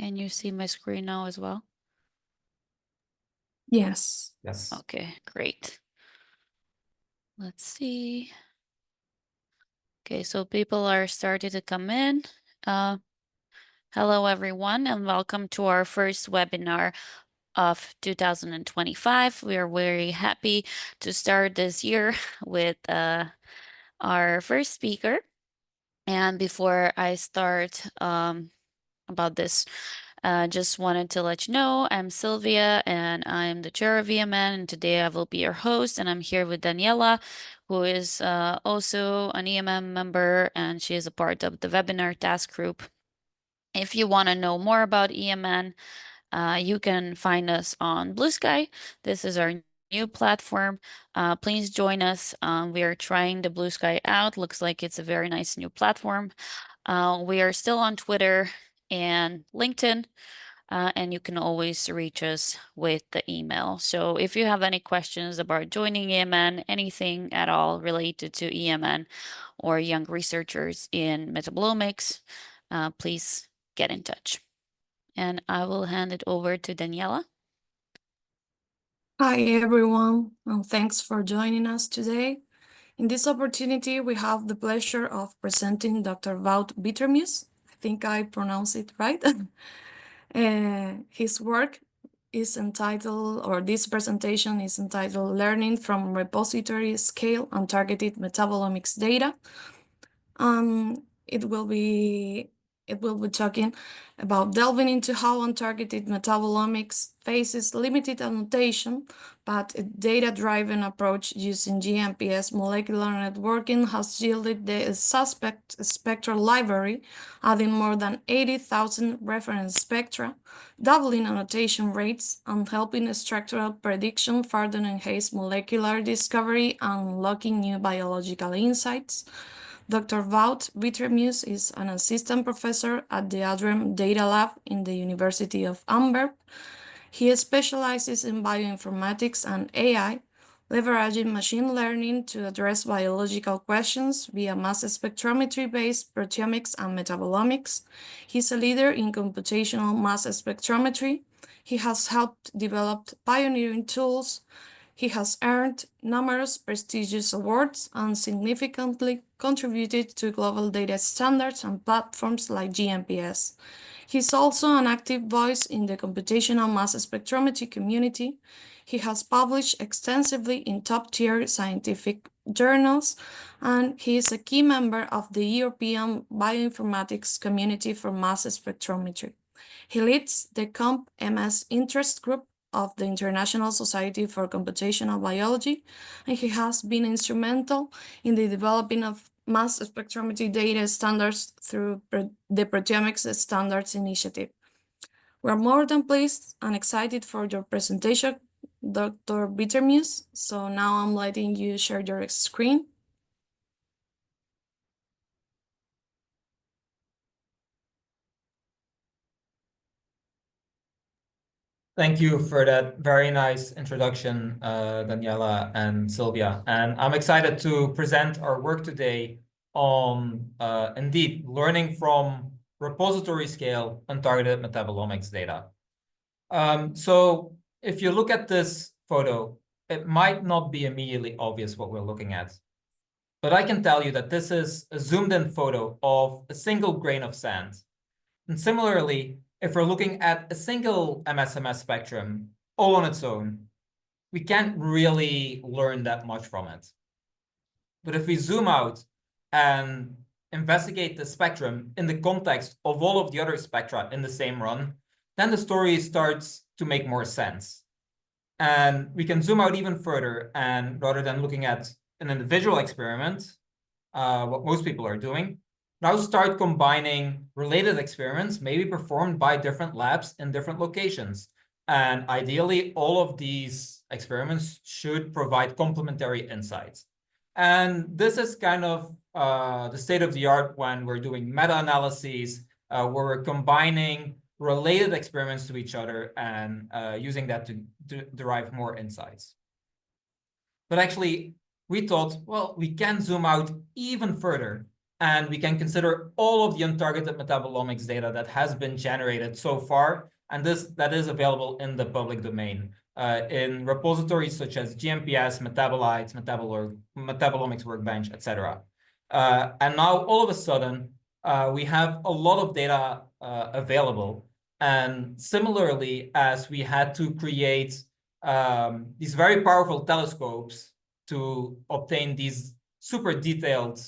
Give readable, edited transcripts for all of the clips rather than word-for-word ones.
Can you see my screen now as well? Yes. Yes. Okay, great. Let's see. Okay, so people are starting to come in. Hello, everyone, and welcome to our first webinar of 2025. We are very happy to start this year with our first speaker. And before I start about this, just wanted to let you know I'm Silvia and I'm the chair of EMN, and today I will be your host, and I'm here with Daniela, who is also an EMN member, and she is a part of the webinar task group. If you want to know more about EMN, you can find us on Blue Sky. This is our new platform. Please join us. We are trying the Blue Sky out. Looks like it's a very nice new platform. We are still on Twitter and LinkedIn, and you can always reach us with the email. So if you have any questions about joining EMN, anything at all related to EMN or young researchers in metabolomics, please get in touch. And I will hand it over to Daniela. Hi, everyone, and thanks for joining us today. In this opportunity, we have the pleasure of presenting Dr. Wout Bittremieux. I think I pronounced it right. His work is entitled, or this presentation is entitled, Learning from Repository Scale Untargeted Metabolomics Data. It will be talking about delving into how untargeted metabolomics faces limited annotation, but a data-driven approach using GMPS molecular networking has yielded the suspect spectral library, adding more than 80,000 reference spectra, doubling annotation rates, and helping structural prediction further enhance molecular discovery and unlocking new biological insights. Dr. Wout Bittremieux is an assistant professor at the Adrem Data Lab in the University of Antwerp. He specializes in bioinformatics and AI, leveraging machine learning to address biological questions via mass spectrometry-based proteomics and metabolomics. He's a leader in computational mass spectrometry. He has helped develop pioneering tools. He has earned numerous prestigious awards and significantly contributed to global data standards and platforms like GMPS. He's also an active voice in the computational mass spectrometry community. He has published extensively in top-tier scientific journals, and he is a key member of the European bioinformatics community for mass spectrometry. He leads the COMP-MS interest group of the International Society for Computational Biology, and he has been instrumental in the developing of mass spectrometry data standards through the Proteomics Standards Initiative. We are more than pleased and excited for your presentation, Dr. Bittremieux. So now I'm letting you share your screen. Thank you for that very nice introduction, Daniela and Silvia. And I'm excited to present our work today on, indeed, learning from repository scale untargeted metabolomics data. So if you look at this photo, it might not be immediately obvious what we're looking at. But I can tell you that this is a zoomed in photo of a single grain of sand. And similarly, if we're looking at a single MS-MS spectrum all on its own, we can't really learn that much from it. But if we zoom out and investigate the spectrum in the context of all of the other spectra in the same run, then the story starts to make more sense. And we can zoom out even further, and rather than looking at an individual experiment, what most people are doing, now start combining related experiments, maybe performed by different labs in different locations. And ideally, all of these experiments should provide complementary insights. And this is kind of the state of the art when we're doing meta-analyses, where we're combining related experiments to each other and using that to derive more insights. But actually, we thought, well, we can zoom out even further and we can consider all of the untargeted metabolomics data that has been generated so far, and that is available in the public domain in repositories such as GMPS, Metabolites, Metabolomics Workbench, etc. And now all of a sudden, we have a lot of data available. And similarly, as we had to create these very powerful telescopes to obtain these super detailed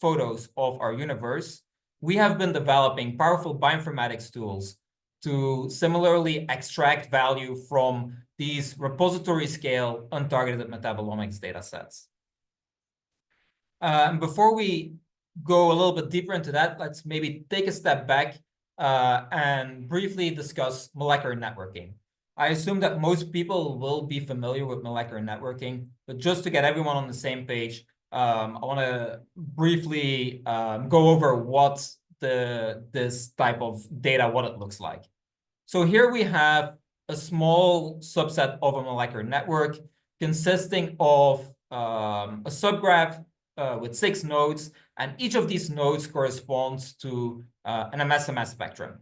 photos of our universe, we have been developing powerful bioinformatics tools to similarly extract value from these repository scale untargeted metabolomics data sets. Before we go a little bit deeper into that, let's maybe take a step back and briefly discuss molecular networking. I assume that most people will be familiar with molecular networking, but just to get everyone on the same page, I want to briefly go over what this type of data, what it looks like. So here we have a small subset of a molecular network consisting of a subgraph with 6 nodes, and each of these nodes corresponds to an MS-MS spectrum.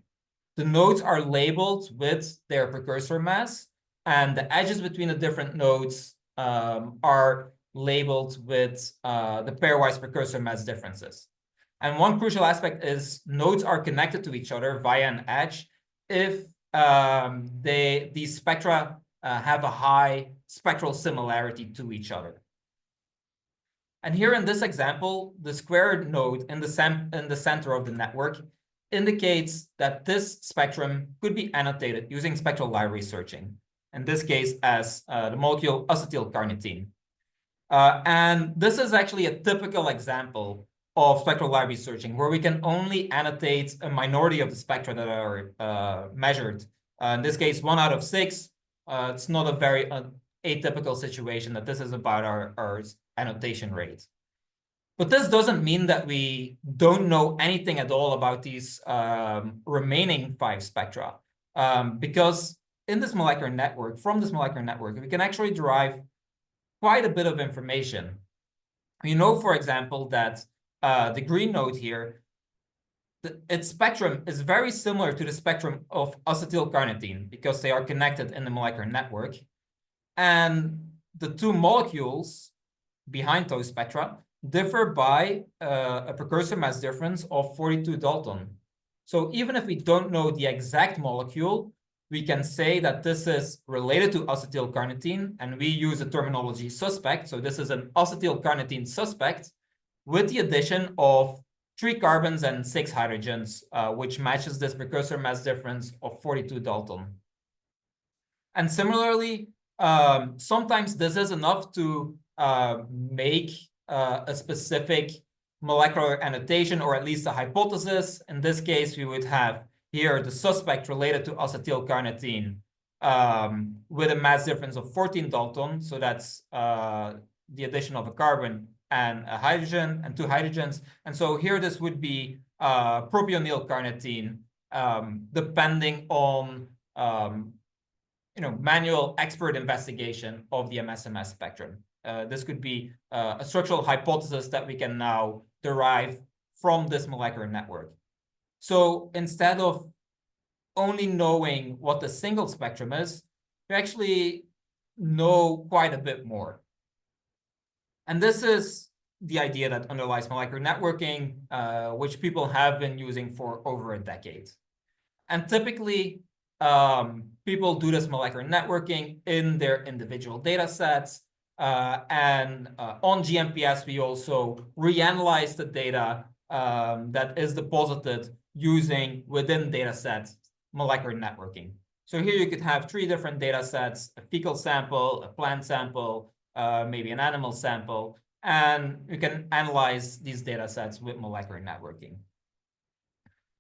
The nodes are labeled with their precursor mass, and the edges between the different nodes are labeled with the pairwise precursor mass differences. And one crucial aspect is nodes are connected to each other via an edge if these spectra have a high spectral similarity to each other. And here in this example, the squared node in the center of the network indicates that this spectrum could be annotated using spectral library searching, in this case as the molecule acetylcarnitine. And this is actually a typical example of spectral library searching, where we can only annotate a minority of the spectra that are measured. In this case, 1 out of 6. It's not a very atypical situation that this is about our annotation rate. But this doesn't mean that we don't know anything at all about these remaining 5 spectra, because in this molecular network, from this molecular network, we can actually derive quite a bit of information. We know, for example, that the green node here, its spectrum is very similar to the spectrum of acetylcarnitine because they are connected in the molecular network. And the 2 molecules behind those spectra differ by a precursor mass difference of 42 Dalton. So even if we don't know the exact molecule, we can say that this is related to acetylcarnitine, and we use the terminology suspect. So this is an acetylcarnitine suspect with the addition of 3 carbons and 6 hydrogens, which matches this precursor mass difference of 42 Dalton. And similarly, sometimes this is enough to make a specific molecular annotation, or at least a hypothesis. In this case, we would have here the suspect related to acetylcarnitine with a mass difference of 14 Dalton. So that's the addition of a carbon and a hydrogen and 2 hydrogens. And so here this would be propionyl carnitine, depending on manual expert investigation of the MS-MS spectrum. This could be a structural hypothesis that we can now derive from this molecular network. So instead of only knowing what the single spectrum is, we actually know quite a bit more. And this is the idea that underlies molecular networking, which people have been using for over a decade. And typically, people do this molecular networking in their individual data sets. And on GMPS, we also reanalyze the data that is deposited using within data sets molecular networking. So here you could have 3 different data sets: a fecal sample, a plant sample, maybe an animal sample, and you can analyze these data sets with molecular networking.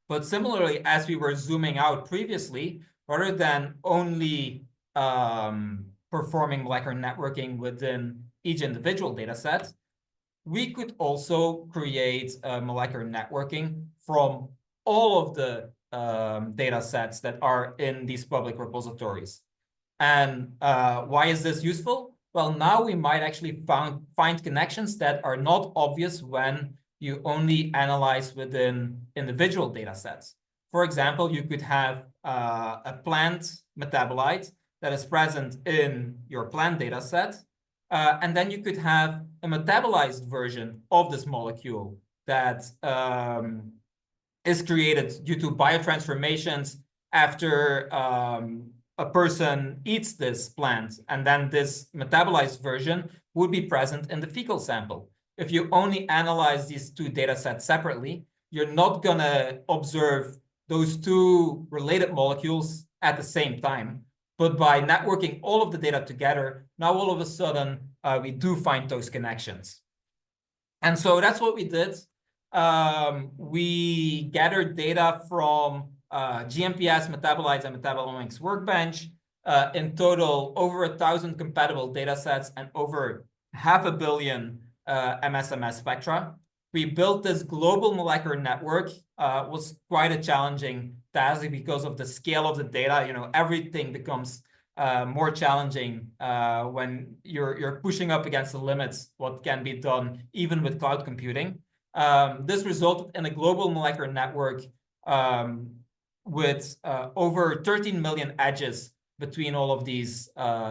But similarly, as we were zooming out previously, rather than only performing molecular networking within each individual data set, we could also create molecular networking from all of the data sets that are in these public repositories. And why is this useful? Well, now we might actually find connections that are not obvious when you only analyze within individual data sets. For example, you could have a plant metabolite that is present in your plant data set, and then you could have a metabolized version of this molecule that is created due to biotransformations after a person eats this plant, and then this metabolized version would be present in the fecal sample. If you only analyze these two data sets separately, you're not going to observe those two related molecules at the same time. But by networking all of the data together, now all of a sudden, we do find those connections. And so that's what we did. We gathered data from GMPS, metabolites, and metabolomics workbench. In total, over 1,000 compatible data sets and over 500 million MSMS spectra. We built this global molecular network. Was quite a challenging task because of the scale of the data. You know, everything becomes more challenging when you're pushing up against the limits what can be done even with cloud computing. This resulted in a global molecular network with over 13 million edges between all of these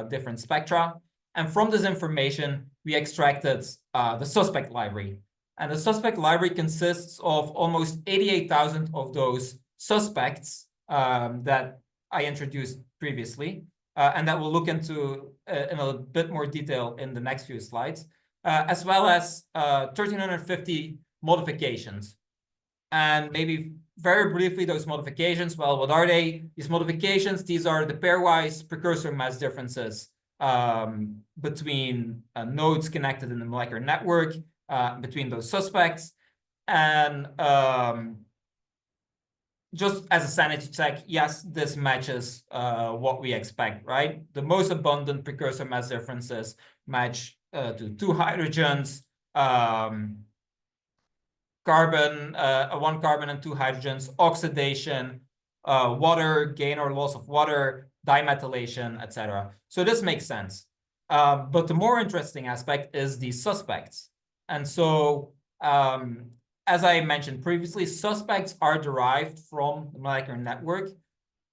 different spectra. And from this information, we extracted the suspect library. And the suspect library consists of almost 88,000 of those suspects that I introduced previously, and that we'll look into in a bit more detail in the next few slides, as well as 1,350 modifications. And maybe very briefly, those modifications, well, what are they? These modifications, these are the pairwise precursor mass differences between nodes connected in the molecular network, between those suspects. And just as a sanity check, yes, this matches what we expect, right? The most abundant precursor mass differences match to 2 hydrogens, carbon, 1 carbon and 2 hydrogens, oxidation, water, gain or loss of water, dimethylation, etc. So this makes sense. But the more interesting aspect is the suspects. And so, as I mentioned previously, suspects are derived from the molecular network,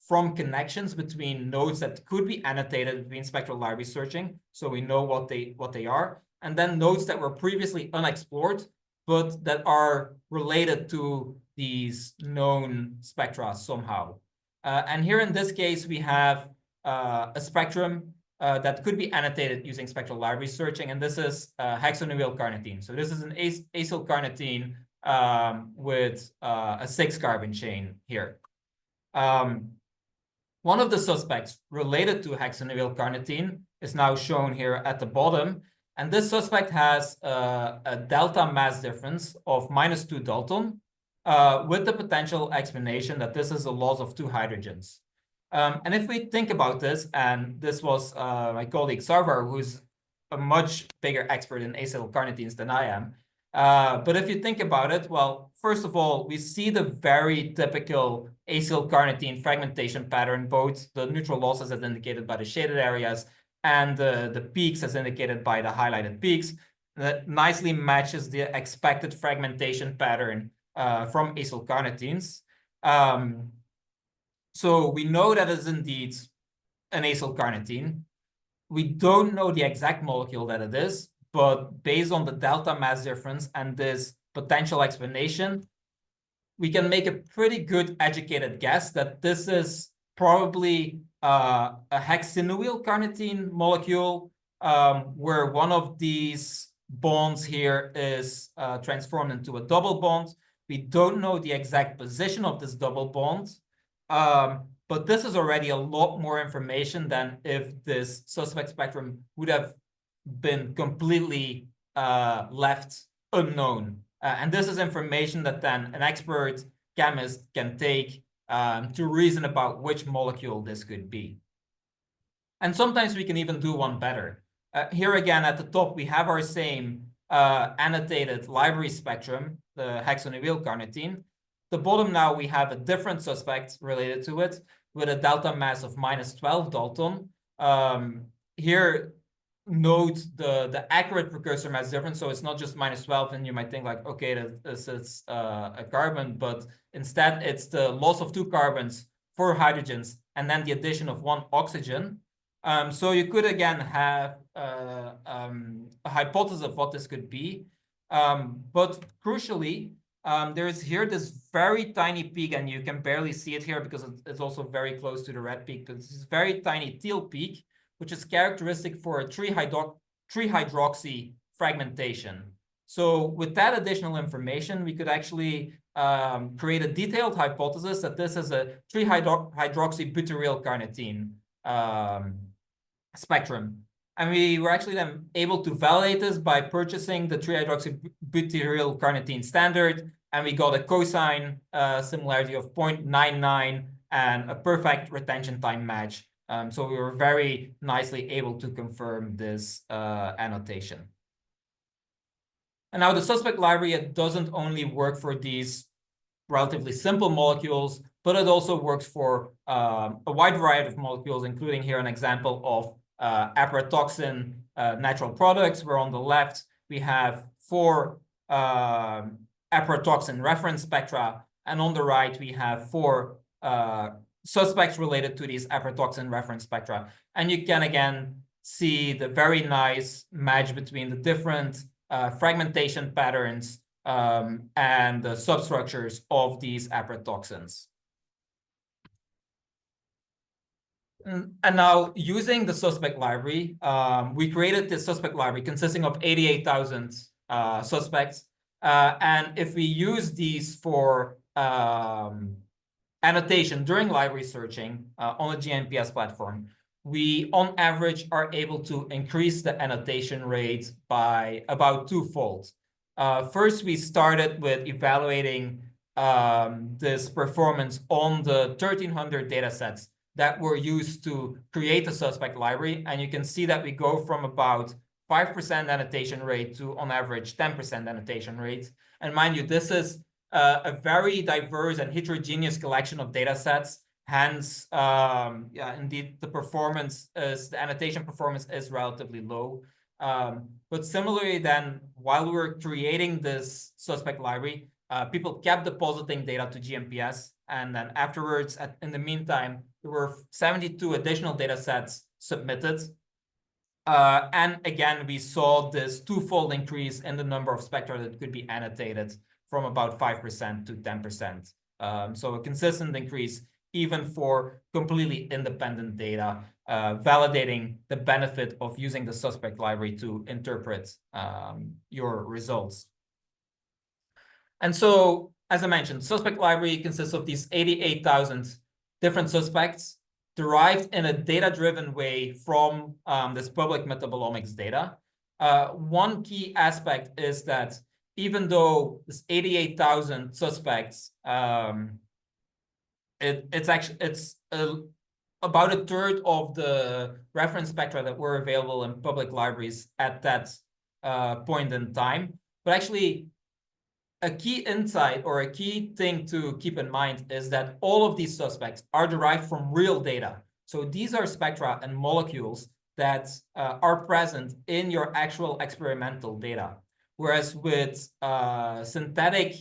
from connections between nodes that could be annotated between spectral library searching, so we know what they are, and then nodes that were previously unexplored, but that are related to these known spectra somehow. And here in this case, we have a spectrum that could be annotated using spectral library searching, and this is hexanewyl carnitine. So this is an acyl carnitine with a 6-carbon chain here. One of the suspects related to hexanewyl carnitine is now shown here at the bottom, and this suspect has a delta mass difference of -2 Dalton, with the potential explanation that this is a loss of 2 hydrogens. And if we think about this, and this was my colleague Sarvar, who's a much bigger expert in acyl carnitines than I am. But if you think about it, well, first of all, we see the very typical acyl carnitine fragmentation pattern, both the neutral losses as indicated by the shaded areas and the peaks as indicated by the highlighted peaks. That nicely matches the expected fragmentation pattern from acyl carnitines. So we know that it is indeed an acyl carnitine. We don't know the exact molecule that it is, but based on the delta mass difference and this potential explanation, we can make a pretty good educated guess that this is probably a hexanewyl carnitine molecule, where one of these bonds here is transformed into a double bond. We don't know the exact position of this double bond, but this is already a lot more information than if this suspect spectrum would have been completely left unknown. And this is information that then an expert chemist can take to reason about which molecule this could be. And sometimes we can even do one better. Here again at the top, we have our same annotated library spectrum, the hexanewyl carnitine. The bottom now we have a different suspect related to it with a delta mass of -12 Dalton. Here, note the accurate precursor mass difference. So it's not just -12, and you might think like, okay, this is a carbon, but instead it's the loss of 2 carbons, 4 hydrogens, and then the addition of 1 oxygen. So you could again have a hypothesis of what this could be. But crucially, there is here this very tiny peak, and you can barely see it here because it's also very close to the red peak, but this is very tiny teal peak, which is characteristic for a 3-hydroxy fragmentation. So with that additional information, we could actually create a detailed hypothesis that this is a 3-hydroxy butyryl carnitine spectrum. And we were actually then able to validate this by purchasing the 3-hydroxy butyryl carnitine standard, and we got a cosine similarity of 0.99 and a perfect retention time match. So we were very nicely able to confirm this annotation. And now the suspect library, it doesn't only work for these relatively simple molecules, but it also works for a wide variety of molecules, including here an example of aprotoxin natural products, where on the left we have 4 aprotoxin reference spectra, and on the right we have 4 suspects related to these aprotoxin reference spectra. And you can again see the very nice match between the different fragmentation patterns and the substructures of these aprotoxins. And now, using the suspect library, we created this suspect library consisting of 88,000 suspects. And if we use these for annotation during library searching on a GNPS platform, we on average are able to increase the annotation rate by about 2-fold. First, we started with evaluating this performance on the 1,300 data sets that were used to create the suspect library. And you can see that we go from about 5% annotation rate to on average 10% annotation rate. And mind you, this is a very diverse and heterogeneous collection of data sets. Hence, yeah, indeed, the annotation performance is relatively low. But similarly then, while we were creating this suspect library, people kept depositing data to GNPS. And then afterwards, in the meantime, there were 72 additional data sets submitted. And again, we saw this 2-fold increase in the number of spectra that could be annotated from about 5% to 10%. So a consistent increase even for completely independent data, validating the benefit of using the suspect library to interpret your results. And so, as I mentioned, suspect library consists of these 88,000 different suspects derived in a data-driven way from this public metabolomics data. One key aspect is that even though this 88,000 suspects, it's about a third of the reference spectra that were available in public libraries at that point in time. But actually, a key insight or a key thing to keep in mind is that all of these suspects are derived from real data. So these are spectra and molecules that are present in your actual experimental data. Whereas with synthetic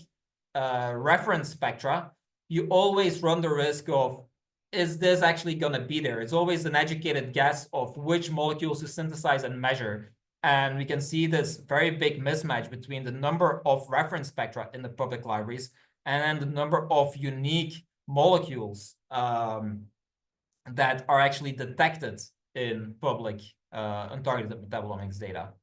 reference spectra, you always run the risk of, is this actually going to be there? It's always an educated guess of which molecules to synthesize and measure. And we can see this very big mismatch between the number of reference spectra in the public libraries and the number of unique molecules that are actually detected in public untargeted metabolomics data.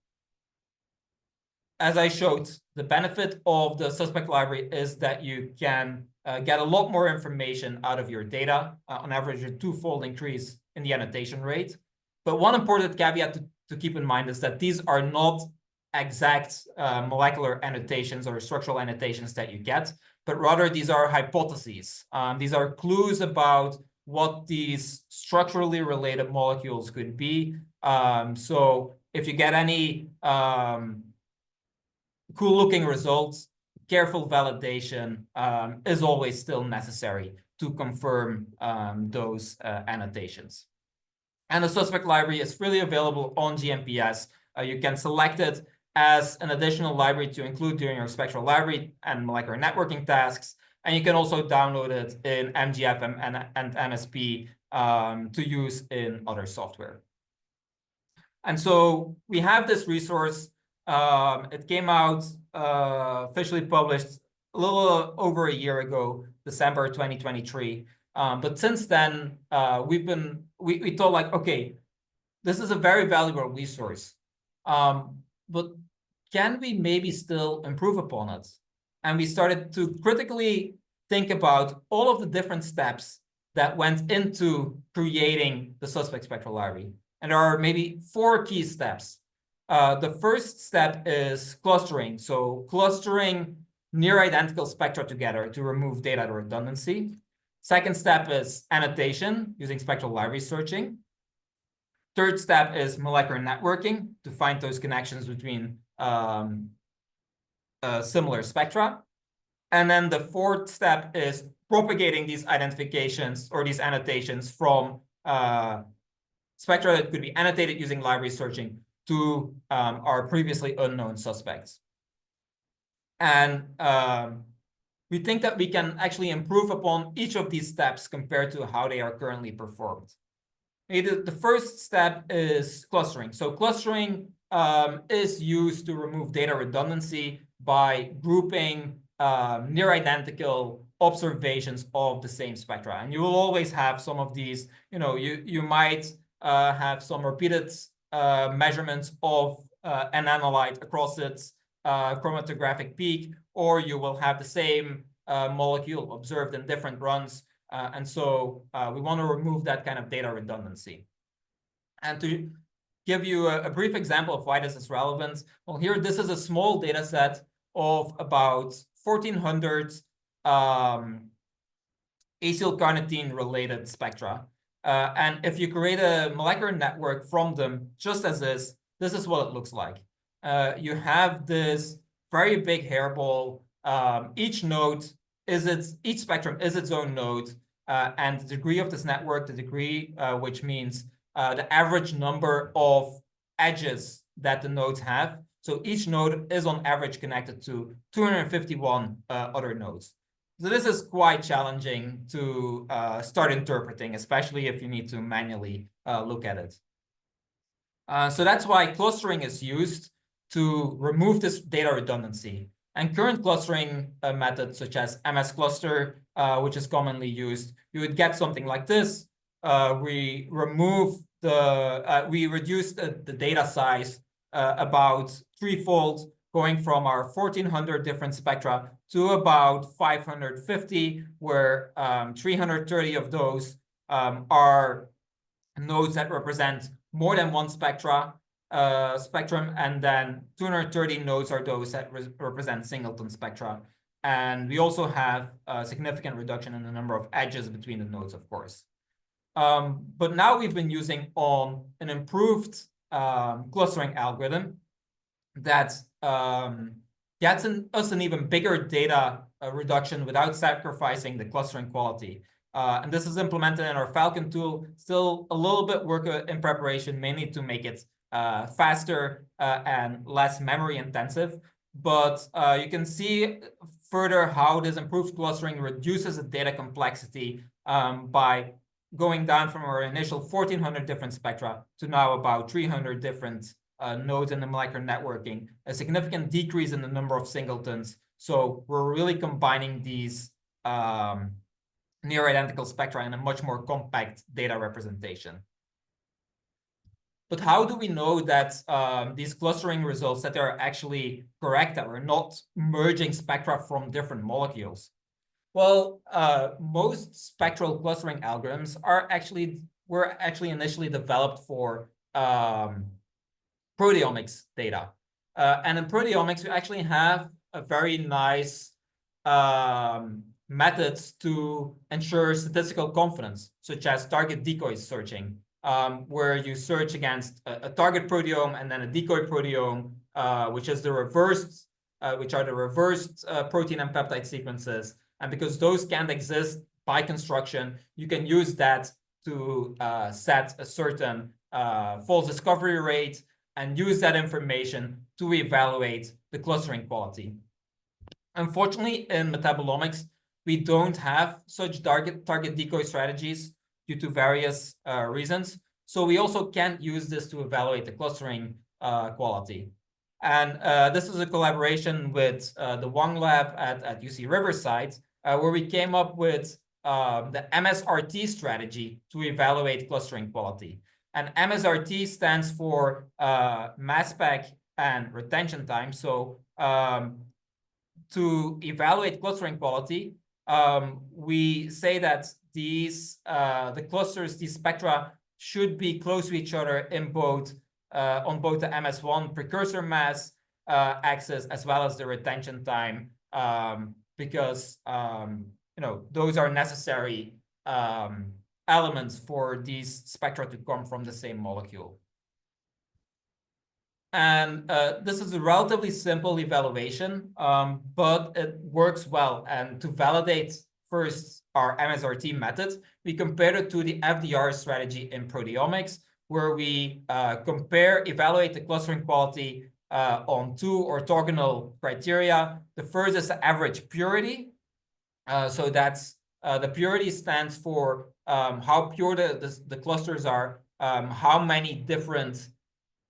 As I showed, the benefit of the suspect library is that you can get a lot more information out of your data, on average a 2-fold increase in the annotation rate. But one important caveat to keep in mind is that these are not exact molecular annotations or structural annotations that you get, but rather these are hypotheses. These are clues about what these structurally related molecules could be. So if you get any cool-looking results, careful validation is always still necessary to confirm those annotations. And the suspect library is freely available on GMPS. You can select it as an additional library to include during your spectral library and molecular networking tasks. And you can also download it in MGF and MSP to use in other software. And so we have this resource. It came out officially published a little over a year ago, December 2023. But since then, we thought like, okay, this is a very valuable resource, but can we maybe still improve upon it? And we started to critically think about all of the different steps that went into creating the suspect spectral library. And there are maybe 4 key steps. The first step is clustering. So clustering near identical spectra together to remove data redundancy. Second step is annotation using spectral library searching. Third step is molecular networking to find those connections between similar spectra. And then the fourth step is propagating these identifications or these annotations from spectra that could be annotated using library searching to our previously unknown suspects. And we think that we can actually improve upon each of these steps compared to how they are currently performed. The first step is clustering. So clustering is used to remove data redundancy by grouping near identical observations of the same spectra. And you will always have some of these, you might have some repeated measurements of an analyte across its chromatographic peak, or you will have the same molecule observed in different runs. And so we want to remove that kind of data redundancy. And to give you a brief example of why this is relevant, well, here, this is a small data set of about 1,400 acylcarnitine-related spectra. And if you create a molecular network from them, just as this is what it looks like. You have this very big hairball. Each spectrum is its own node. And the degree of this network, the degree which means the average number of edges that the nodes have. So each node is on average connected to 251 other nodes. So this is quite challenging to start interpreting, especially if you need to manually look at it. So that's why clustering is used to remove this data redundancy. And current clustering methods such as MS cluster, which is commonly used, you would get something like this. We reduce the data size about threefold, going from our 1,400 different spectra to about 550, where 330 of those are nodes that represent more than one spectrum, and then 230 nodes are those that represent singleton spectra. And we also have a significant reduction in the number of edges between the nodes, of course. But now we've been using on an improved clustering algorithm that gets us an even bigger data reduction without sacrificing the clustering quality. And this is implemented in our Falcon tool. Still a little bit work in preparation, mainly to make it faster and less memory intensive. But you can see further how this improved clustering reduces the data complexity by going down from our initial 1,400 different spectra to now about 300 different nodes in the molecular networking, a significant decrease in the number of singletons. So we're really combining these near identical spectra in a much more compact data representation. But how do we know that these clustering results, that they're actually correct, that we're not merging spectra from different molecules? Well, most spectral clustering algorithms were actually initially developed for proteomics data. And in proteomics, we actually have a very nice methods to ensure statistical confidence, such as target decoy searching, where you search against a target proteome and then a decoy proteome, which are the reversed protein and peptide sequences. And because those can't exist by construction, you can use that to set a certain false discovery rate and use that information to evaluate the clustering quality. Unfortunately, in metabolomics, we don't have such target decoy strategies due to various reasons. So we also can't use this to evaluate the clustering quality. And this is a collaboration with the Wang Lab at UC Riverside, where we came up with the MSRT strategy to evaluate clustering quality. And MSRT stands for mass spec and retention time. So to evaluate clustering quality, we say that these the clusters, these spectra, should be close to each other in both on both the MS1 precursor mass axis as well as the retention time, because those are necessary elements for these spectra to come from the same molecule. And this is a relatively simple evaluation, but it works well. And to validate first our MSRT method, we compared it to the FDR strategy in proteomics, where we evaluate the clustering quality on two orthogonal criteria. The first is the average purity. So that's the purity stands for how pure the clusters are, how many different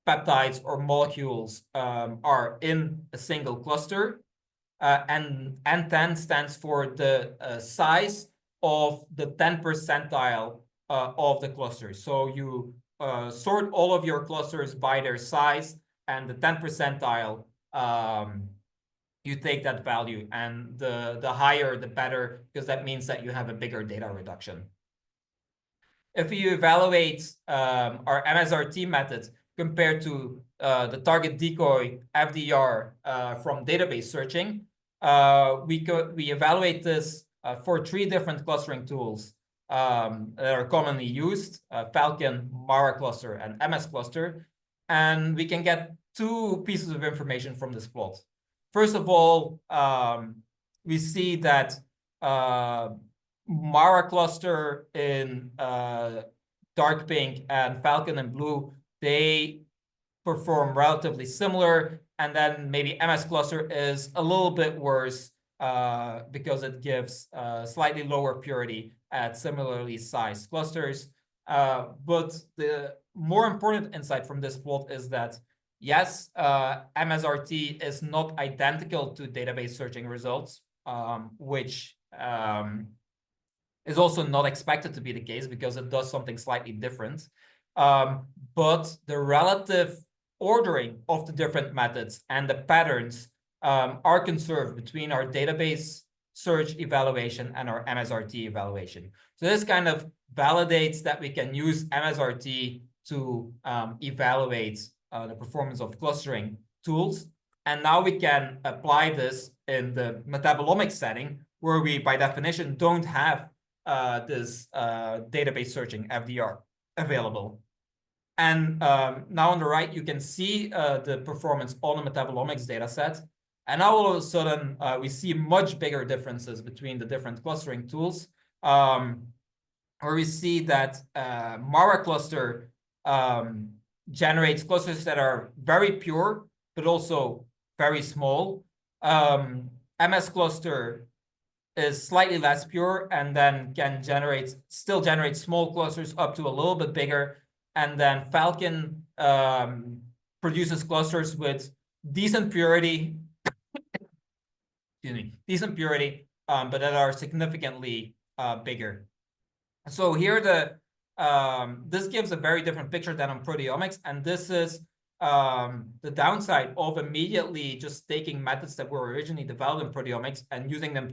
peptides or molecules are in a single cluster. And N10 stands for the size of the 10th percentile of the cluster. So you sort all of your clusters by their size, and the 10th percentile, you take that value, and the higher the better, because that means that you have a bigger data reduction. If you evaluate our MSRT method compared to the target decoy FDR from database searching, we evaluate this for 3 different clustering tools that are commonly used: Falcon, Mara cluster, and MS cluster. And we can get 2 pieces of information from this plot. First of all, we see that Mara cluster in dark pink and Falcon in blue, they perform relatively similar. And then maybe MS cluster is a little bit worse because it gives slightly lower purity at similarly sized clusters. But the more important insight from this plot is that, yes, MSRT is not identical to database searching results, which is also not expected to be the case because it does something slightly different. But the relative ordering of the different methods and the patterns are conserved between our database search evaluation and our MSRT evaluation. So this kind of validates that we can use MSRT to evaluate the performance of clustering tools. And now we can apply this in the metabolomics setting, where we, by definition, don't have this database searching FDR available. And now on the right, you can see the performance on the metabolomics data set. And now all of a sudden, we see much bigger differences between the different clustering tools, where we see that Mara cluster generates clusters that are very pure, but also very small. MS cluster is slightly less pure and then can still generate small clusters up to a little bit bigger. And then Falcon produces clusters with decent purity, but that are significantly bigger. So here this gives a very different picture than on proteomics, and this is the downside of immediately just taking methods that were originally developed in proteomics and using them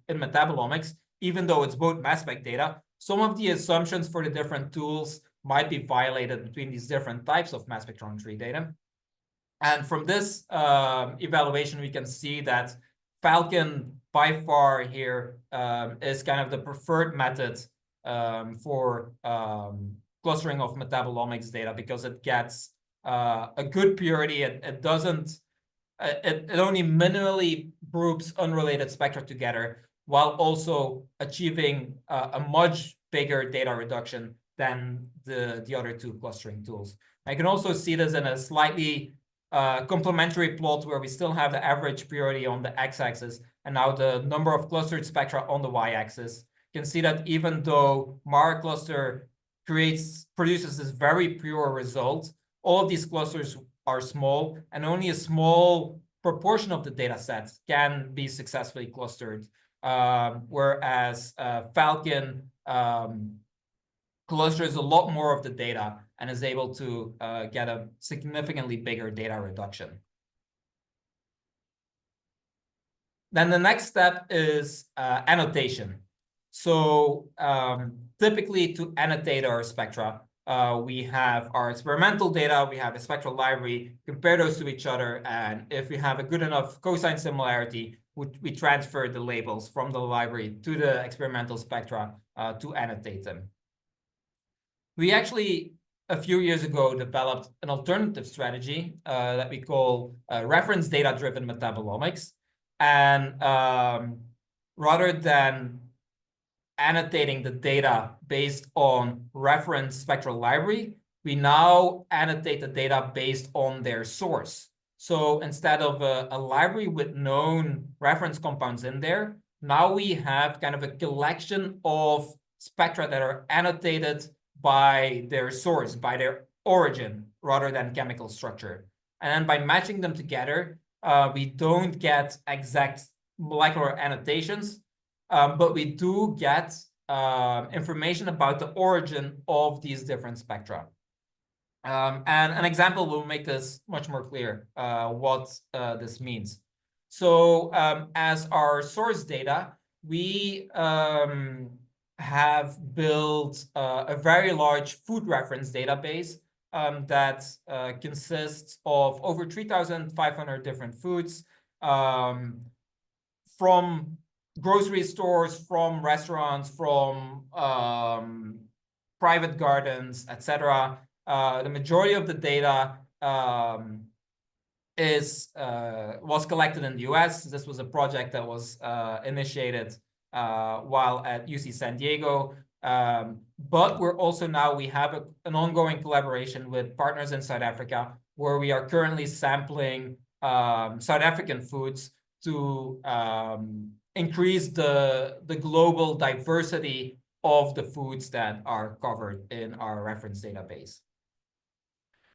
in metabolomics, even though it's both mass spec data. Some of the assumptions for the different tools might be violated between these different types of mass spectrometry data. And from this evaluation, we can see that Falcon, by far here, is kind of the preferred method for clustering of metabolomics data, because it gets a good purity. It only minimally groups unrelated spectra together, while also achieving a much bigger data reduction than the other two clustering tools. I can also see this in a slightly complementary plot where we still have the average priority on the x-axis and now the number of clustered spectra on the y-axis. You can see that even though MAR cluster produces this very pure result, all of these clusters are small and only a small proportion of the data set can be successfully clustered, whereas Falcon clusters a lot more of the data and is able to get a significantly bigger data reduction. Then the next step is annotation. So typically to annotate our spectra, we have our experimental data, we have a spectral library, compare those to each other, and if we have a good enough cosine similarity, we transfer the labels from the library to the experimental spectra to annotate them. We actually, a few years ago, developed an alternative strategy that we call reference data-driven metabolomics. And rather than annotating the data based on reference spectral library, we now annotate the data based on their source. So instead of a library with known reference compounds in there, now we have kind of a collection of spectra that are annotated by their source, by their origin, rather than chemical structure. And then by matching them together, we don't get exact molecular annotations, but we do get information about the origin of these different spectra. And an example will make this much more clear what this means. So as our source data, we have built a very large food reference database that consists of over 3,500 different foods from grocery stores, from restaurants, from private gardens, etc. The majority of the data was collected in the US. This was a project that was initiated while at UC San Diego. But we're also now, we have an ongoing collaboration with partners in South Africa, where we are currently sampling South African foods to increase the global diversity of the foods that are covered in our reference database.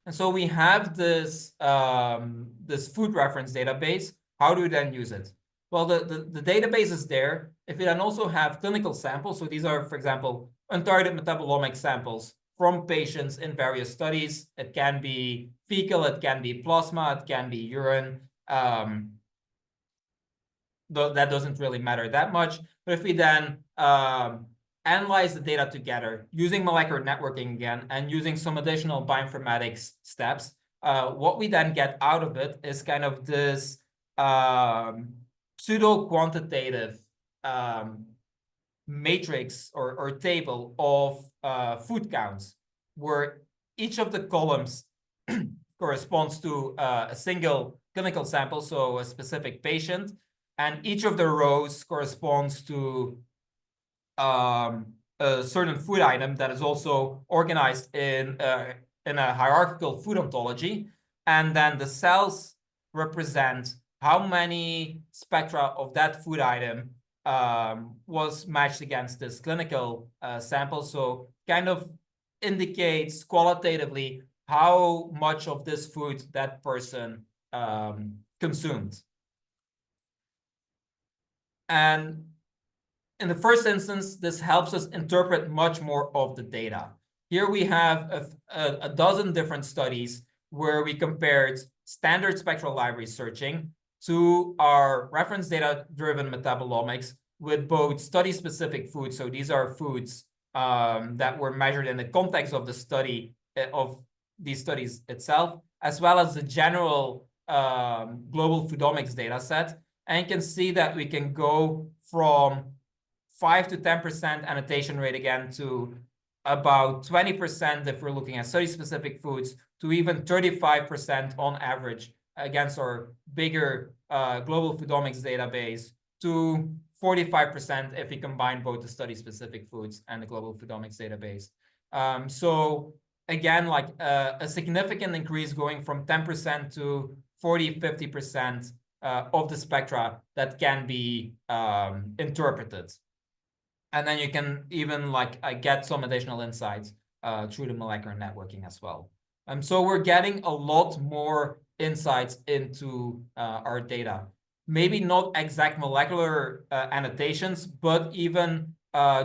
And so we have this, this food reference database. How do we then use it? Well, the database is there. If we then also have clinical samples, so these are, for example, untargeted metabolomic samples from patients in various studies. It can be fecal, it can be plasma, it can be urine. That doesn't really matter that much. But if we then analyze the data together using molecular networking again and using some additional bioinformatics steps, what we then get out of it is kind of this pseudo-quantitative matrix or table of food counts, where each of the columns corresponds to a single clinical sample, so a specific patient, and each of the rows corresponds to a certain food item that is also organized in a hierarchical food ontology. And then the cells represent how many spectra of that food item was matched against this clinical sample. So kind of indicates qualitatively how much of this food that person consumed. And in the first instance, this helps us interpret much more of the data. Here we have a dozen different studies where we compared standard spectral library searching to our reference data-driven metabolomics with both study-specific foods. So these are foods that were measured in the context of the study, of these studies itself, as well as the general global foodomics data set. And you can see that we can go from 5 to 10% annotation rate again to about 20% if we're looking at study-specific foods, to even 35% on average against our bigger global foodomics database, to 45% if we combine both the study-specific foods and the global foodomics database. So again, like a significant increase going from 10% to 40, 50% of the spectra that can be interpreted. And then you can even like get some additional insights through the molecular networking as well. So we're getting a lot more insights into our data. Maybe not exact molecular annotations, but even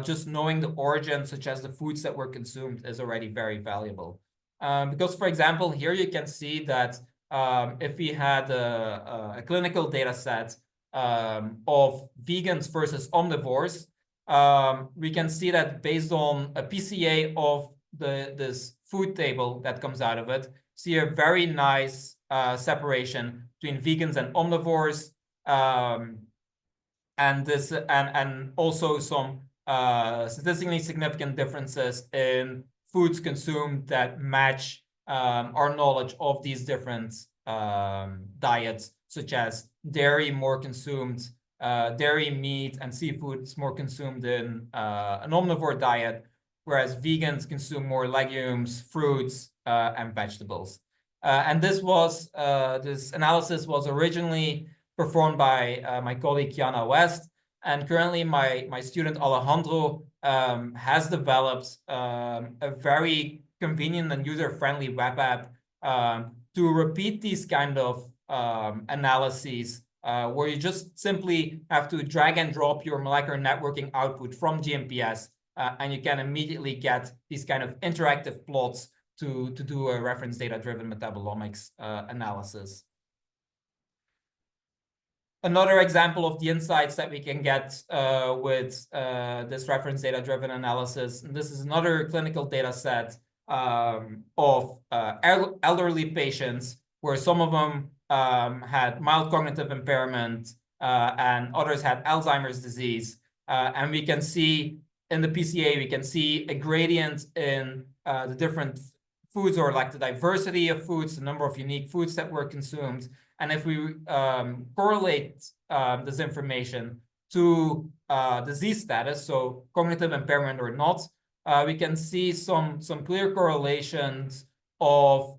just knowing the origin, such as the foods that were consumed, is already very valuable. Because, for example, here you can see that if we had a clinical data set of vegans versus omnivores, we can see that based on a PCA of this food table that comes out of it, see a very nice separation between vegans and omnivores, and also some statistically significant differences in foods consumed that match our knowledge of these different diets, such as dairy more consumed, dairy, meat, and seafood is more consumed in an omnivore diet, whereas vegans consume more legumes, fruits, and vegetables. And this analysis was originally performed by my colleague Jana West, and currently my student Alejandro has developed a very convenient and user-friendly web app to repeat these kind of analyses where you just simply have to drag and drop your molecular networking output from GMPS, and you can immediately get these kind of interactive plots to do a reference data-driven metabolomics analysis. Another example of the insights that we can get with this reference data-driven analysis, and this is another clinical data set of elderly patients, where some of them had mild cognitive impairment and others had Alzheimer's disease. And we can see in the PCA, we can see a gradient in the different foods, or like the diversity of foods, the number of unique foods that were consumed. And if we correlate this information to disease status, so cognitive impairment or not, we can see some clear correlations of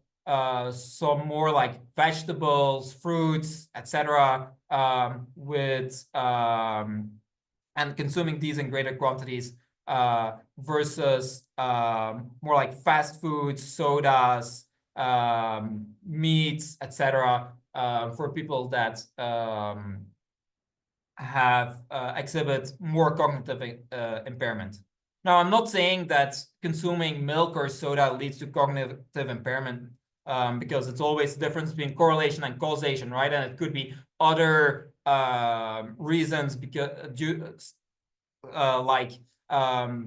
some more like vegetables, fruits, etc., with and consuming these in greater quantities versus more like fast foods, sodas, meats, etc., for people that exhibit more cognitive impairment. Now, I'm not saying that consuming milk or soda leads to cognitive impairment, because it's always the difference between correlation and causation, right? And it could be other reasons, because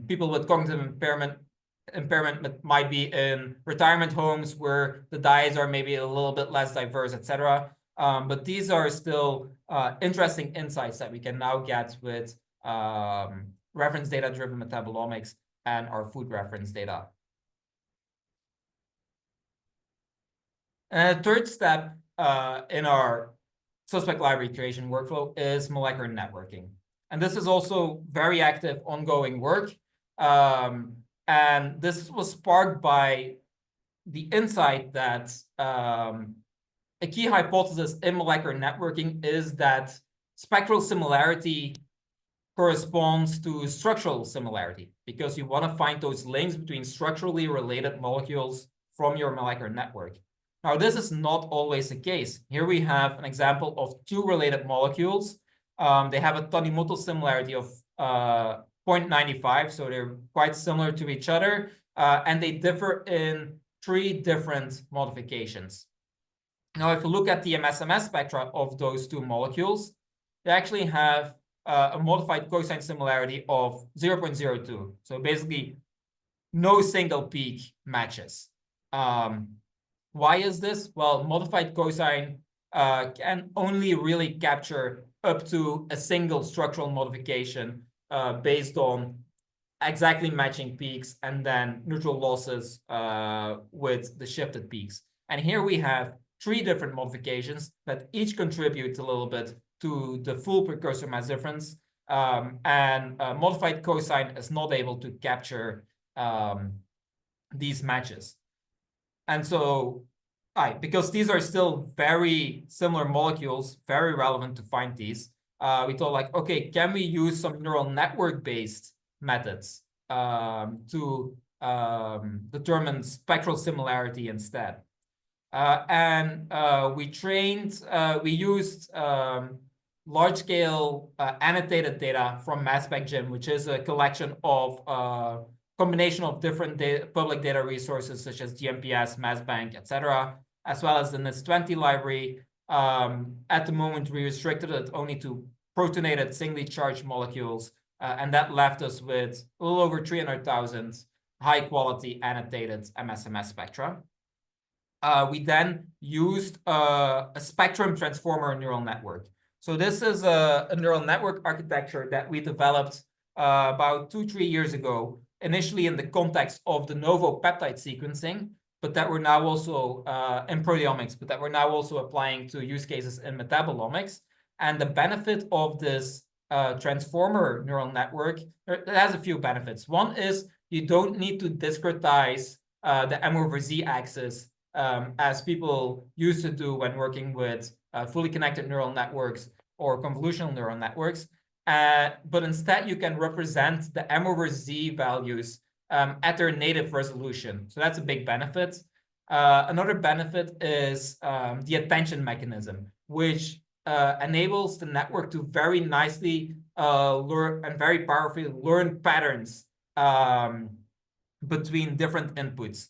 people with cognitive impairment might be in retirement homes where the diets are maybe a little bit less diverse, etc. But these are still interesting insights that we can now get with reference data-driven metabolomics and our food reference data. And a third step in our suspect library creation workflow is molecular networking. And this is also very active, ongoing work. And this was sparked by the insight that a key hypothesis in molecular networking is that spectral similarity corresponds to structural similarity, because you want to find those links between structurally related molecules from your molecular network. Now, this is not always the case. Here we have an example of two related molecules. They have a Tanimoto similarity of 0.95, so they're quite similar to each other, and they differ in 3 different modifications. Now, if you look at the MS-MS spectra of those 2 molecules, they actually have a modified cosine similarity of 0.02. So basically, no single peak matches. Why is this? Well, modified cosine can only really capture up to a single structural modification based on exactly matching peaks and then neutral losses with the shifted peaks. And here we have 3 different modifications that each contribute a little bit to the full precursor mass difference. And modified cosine is not able to capture these matches. And so, because these are still very similar molecules, very relevant to find these, we thought like, okay, can we use some neural network-based methods to determine spectral similarity instead? We used large-scale annotated data from MassSpecGym, which is a collection of combination of different public data resources such as GMPS, MassBank, etc., as well as the NIS20 library. At the moment, we restricted it only to protonated singly charged molecules, and that left us with a little over 300,000 high-quality annotated MSMS spectra. We then used a spectrum transformer neural network. So this is a neural network architecture that we developed about 2-3 years ago, initially in the context of de novo peptide sequencing, but that we're now also in proteomics, but that we're now also applying to use cases in metabolomics. And the benefit of this transformer neural network, it has a few benefits. One is you don't need to discretize the M over Z axis as people used to do when working with fully connected neural networks or convolutional neural networks. But instead, you can represent the M over Z values at their native resolution. So that's a big benefit. Another benefit is the attention mechanism, which enables the network to very nicely learn and very powerfully learn patterns between different inputs.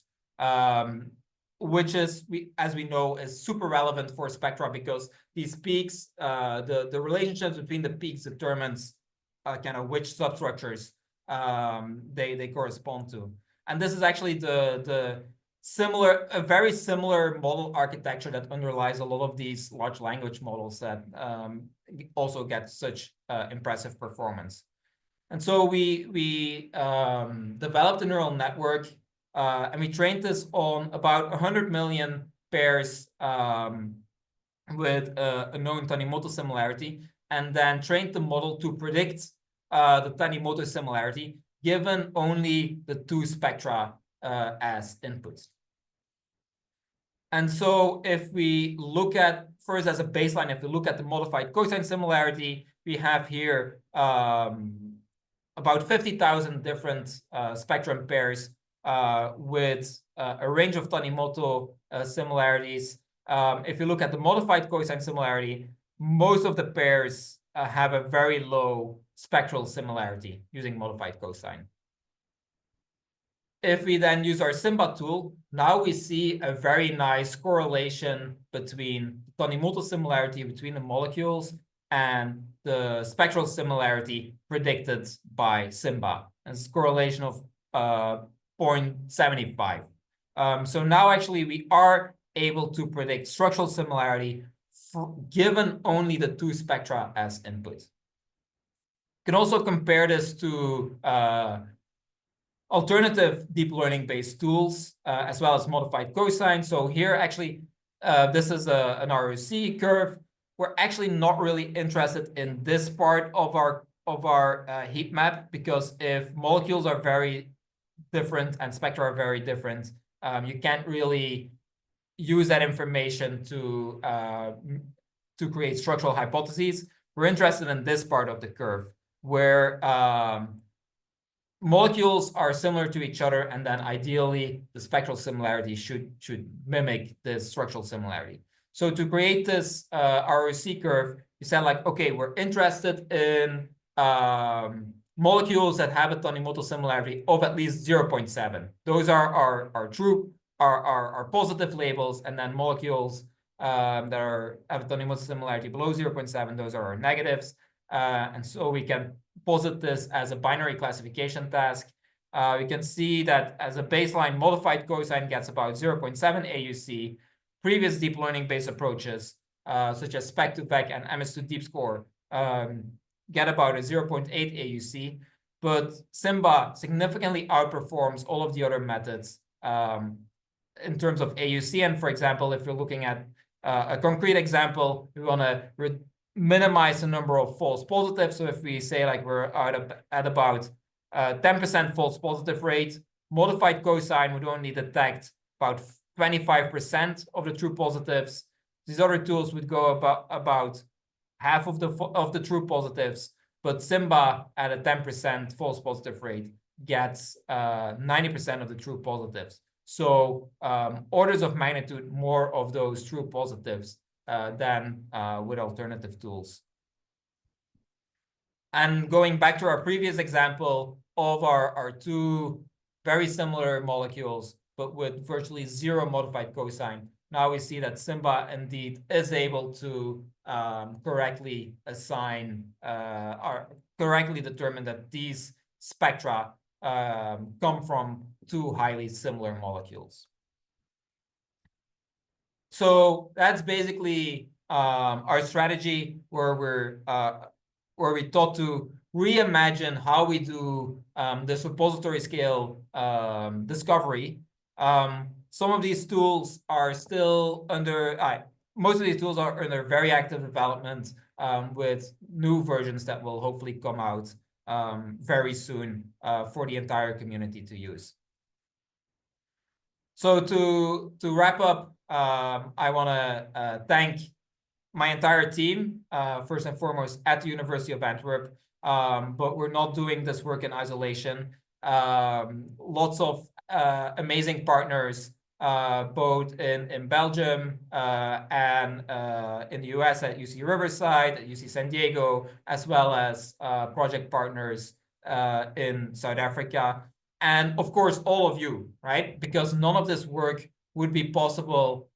Which is, as we know, is super relevant for spectra because these peaks, the relationships between the peaks determines kind of which substructures they correspond to. And this is actually a very similar model architecture that underlies a lot of these large language models that also get such impressive performance. And so we developed a neural network. And we trained this on about 100 million pairs with a known Tanimoto similarity, and then trained the model to predict the Tanimoto similarity, given only the two spectra as inputs. And so if we look at, first as a baseline, if we look at the modified cosine similarity, we have here about 50,000 different spectrum pairs with a range of Tanimoto similarities. If you look at the modified cosine similarity, most of the pairs have a very low spectral similarity using modified cosine. If we then use our Simba tool, now we see a very nice correlation between the Tanimoto similarity between the molecules and the spectral similarity predicted by Simba. And it's a correlation of 0.75. So now actually we are able to predict structural similarity given only the two spectra as input. You can also compare this to alternative deep learning based tools as well as modified cosine. So here actually this is an ROC curve. We're actually not really interested in this part of our heat map because if molecules are very different and spectra are very different, you can't really use that information to create structural hypotheses. We're interested in this part of the curve where molecules are similar to each other, and then ideally the spectral similarity should mimic the structural similarity. So to create this ROC curve, you said like, okay, we're interested in molecules that have a Tanimoto similarity of at least 0.7. Those are our true, our positive labels, and then molecules that have a Tanimoto similarity below 0.7, those are our negatives. And so we can posit this as a binary classification task. We can see that as a baseline, modified cosine gets about 0.7 AUC. Previous deep learning-based approaches, such as Spec2Vec and MS2 Deep Score, get about a 0.8 AUC, but Simba significantly outperforms all of the other methods in terms of AUC. And for example, if you're looking at a concrete example, we want to minimize the number of false positives. So if we say like we're at about 10% false positive rate, Modified cosine would only detect about 25% of the true positives. These other tools would go about half of the true positives, but Simba at a 10% false positive rate gets 90% of the true positives. So orders of magnitude more of those true positives than with alternative tools. And going back to our previous example of our two very similar molecules, but with virtually zero modified cosine, now we see that Simba indeed is able to correctly assign or correctly determine that these spectra come from two highly similar molecules. So that's basically our strategy where we thought to reimagine how we do this repository scale discovery. Some of these tools are still under, most of these tools are under very active development with new versions that will hopefully come out very soon for the entire community to use. So to wrap up, I want to thank my entire team, first and foremost, at the University of Antwerp. But we're not doing this work in isolation. Lots of amazing partners, both in Belgium and in the US at UC Riverside, at UC San Diego, as well as project partners in South Africa. And of course, all of you, right? Because none of this work would be possible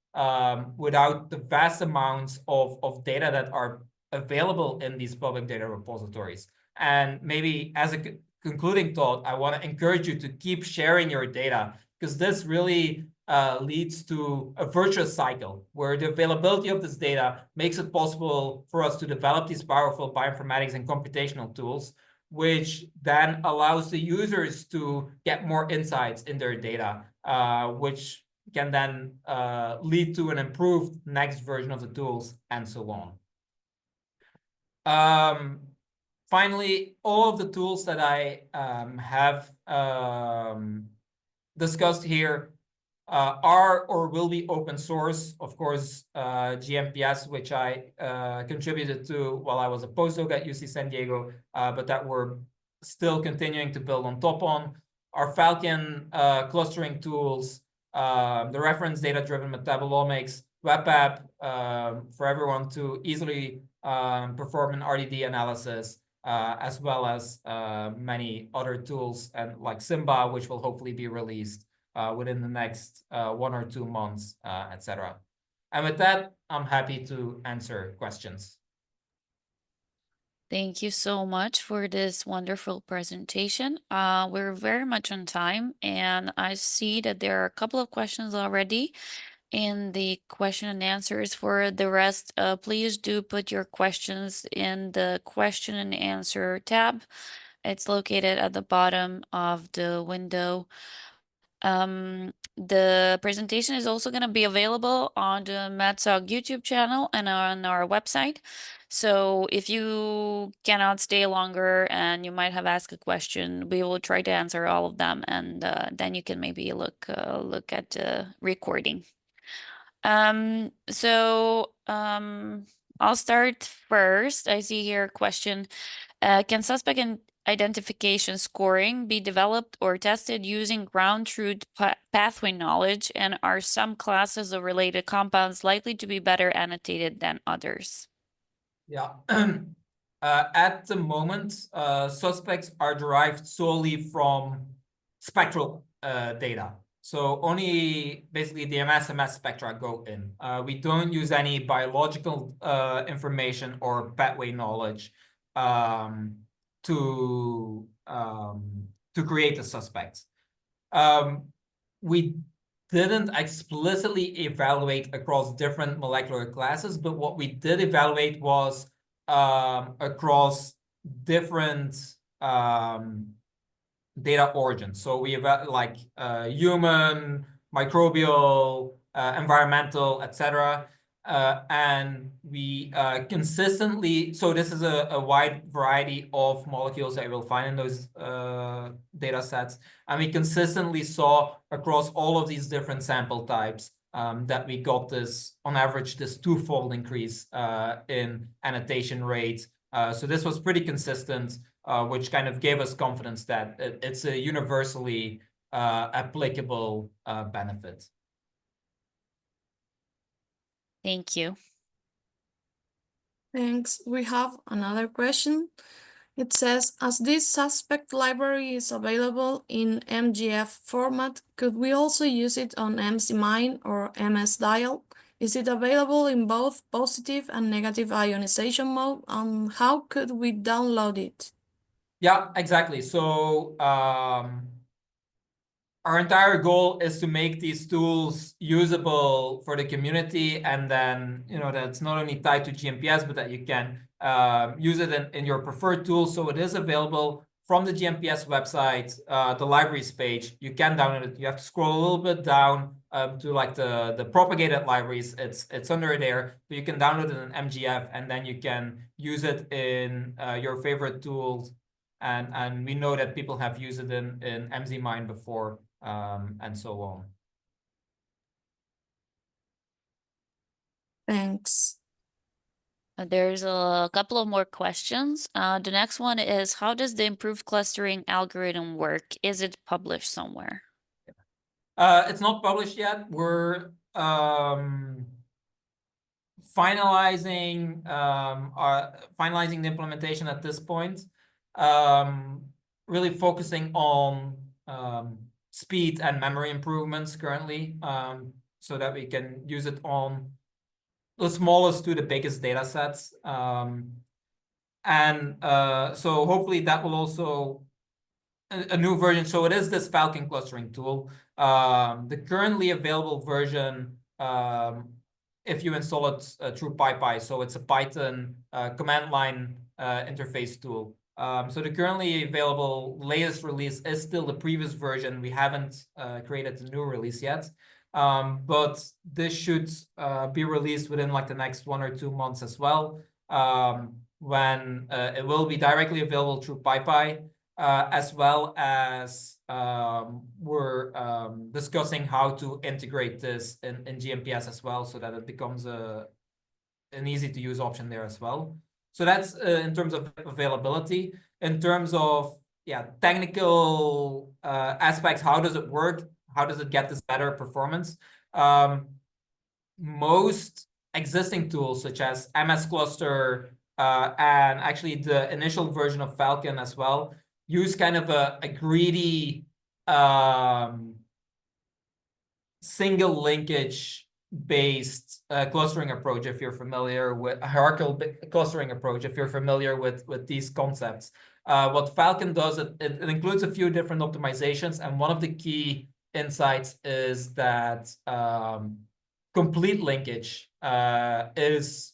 without the vast amounts of data that are available in these public data repositories. And maybe as a concluding thought, I want to encourage you to keep sharing your data, because this really leads to a virtuous cycle where the availability of this data makes it possible for us to develop these powerful bioinformatics and computational tools, which then allows the users to get more insights in their data, which can then lead to an improved next version of the tools, and so on. Finally, all of the tools that I have discussed here are or will be open source. Of course, GMPS, which I contributed to while I was a postdoc at UC San Diego, but that we're still continuing to build on top on. Our Falcon clustering tools, the reference data-driven metabolomics, WebApp for everyone to easily perform an RDD analysis, as well as many other tools and like Simba, which will hopefully be released within the next 1 or 2 months, etc. And with that, I'm happy to answer questions. Thank you so much for this wonderful presentation. We're very much on time, and I see that there are a couple of questions already in the question and answers. For the rest, please do put your questions in the question and answer tab. It's located at the bottom of the window. The presentation is also going to be available on the MedSoc YouTube channel and on our website. So if you cannot stay longer and you might have asked a question, we will try to answer all of them, and then you can maybe look at the recording. I'll start first. I see here a question. Can suspect identification scoring be developed or tested using ground truth pathway knowledge? And are some classes of related compounds likely to be better annotated than others? Yeah. At the moment, suspects are derived solely from spectral data. So only basically the MS spectra go in. We don't use any biological information or pathway knowledge to create the suspects. We didn't explicitly evaluate across different molecular classes, but what we did evaluate was across different data origins. So we have like human, microbial, environmental, etc. and we consistently, so this is a wide variety of molecules that you'll find in those data sets. And we consistently saw across all of these different sample types that we got this, on average, this twofold increase in annotation rate. So this was pretty consistent, which kind of gave us confidence that it's a universally applicable benefit. Thank you. Thanks. We have another question. It says, as this suspect library is available in MGF format, could we also use it on MCMine or MS-Dial? Is it available in both positive and negative ionization mode? And how could we download it? Yeah, exactly. So our entire goal is to make these tools usable for the community, and then that's not only tied to GMPS, but that you can use it in your preferred tool. So it is available from the GMPS website, the libraries page. You can download it. You have to scroll a little bit down to like the propagated libraries. It's under there, but you can download it in MGF, and then you can use it in your favorite tools. And we know that people have used it in MZMine before, and so on. Thanks. There's a couple of more questions. The next one is, how does the improved clustering algorithm work? Is it published somewhere? It's not published yet. We're finalizing the implementation at this point. Really focusing on speed and memory improvements currently, so that we can use it on the smallest to the biggest data sets. So hopefully that will also a new version. So it is this Falcon clustering tool. The currently available version, if you install it through PyPy, so it's a Python command line interface tool. So the currently available latest release is still the previous version. We haven't created a new release yet. But this should be released within like the next 1 or 2 months as well, when it will be directly available through PyPy, as well as we're discussing how to integrate this in GMPS as well, so that it becomes an easy to use option there as well. So that's in terms of availability. In terms of technical aspects, how does it work? How does it get this better performance? Most existing tools, such as MS Cluster and actually the initial version of Falcon as well, use kind of a greedy single linkage based clustering approach, if you're familiar with a hierarchical clustering approach, if you're familiar with these concepts. What Falcon does, it includes a few different optimizations, and one of the key insights is that complete linkage is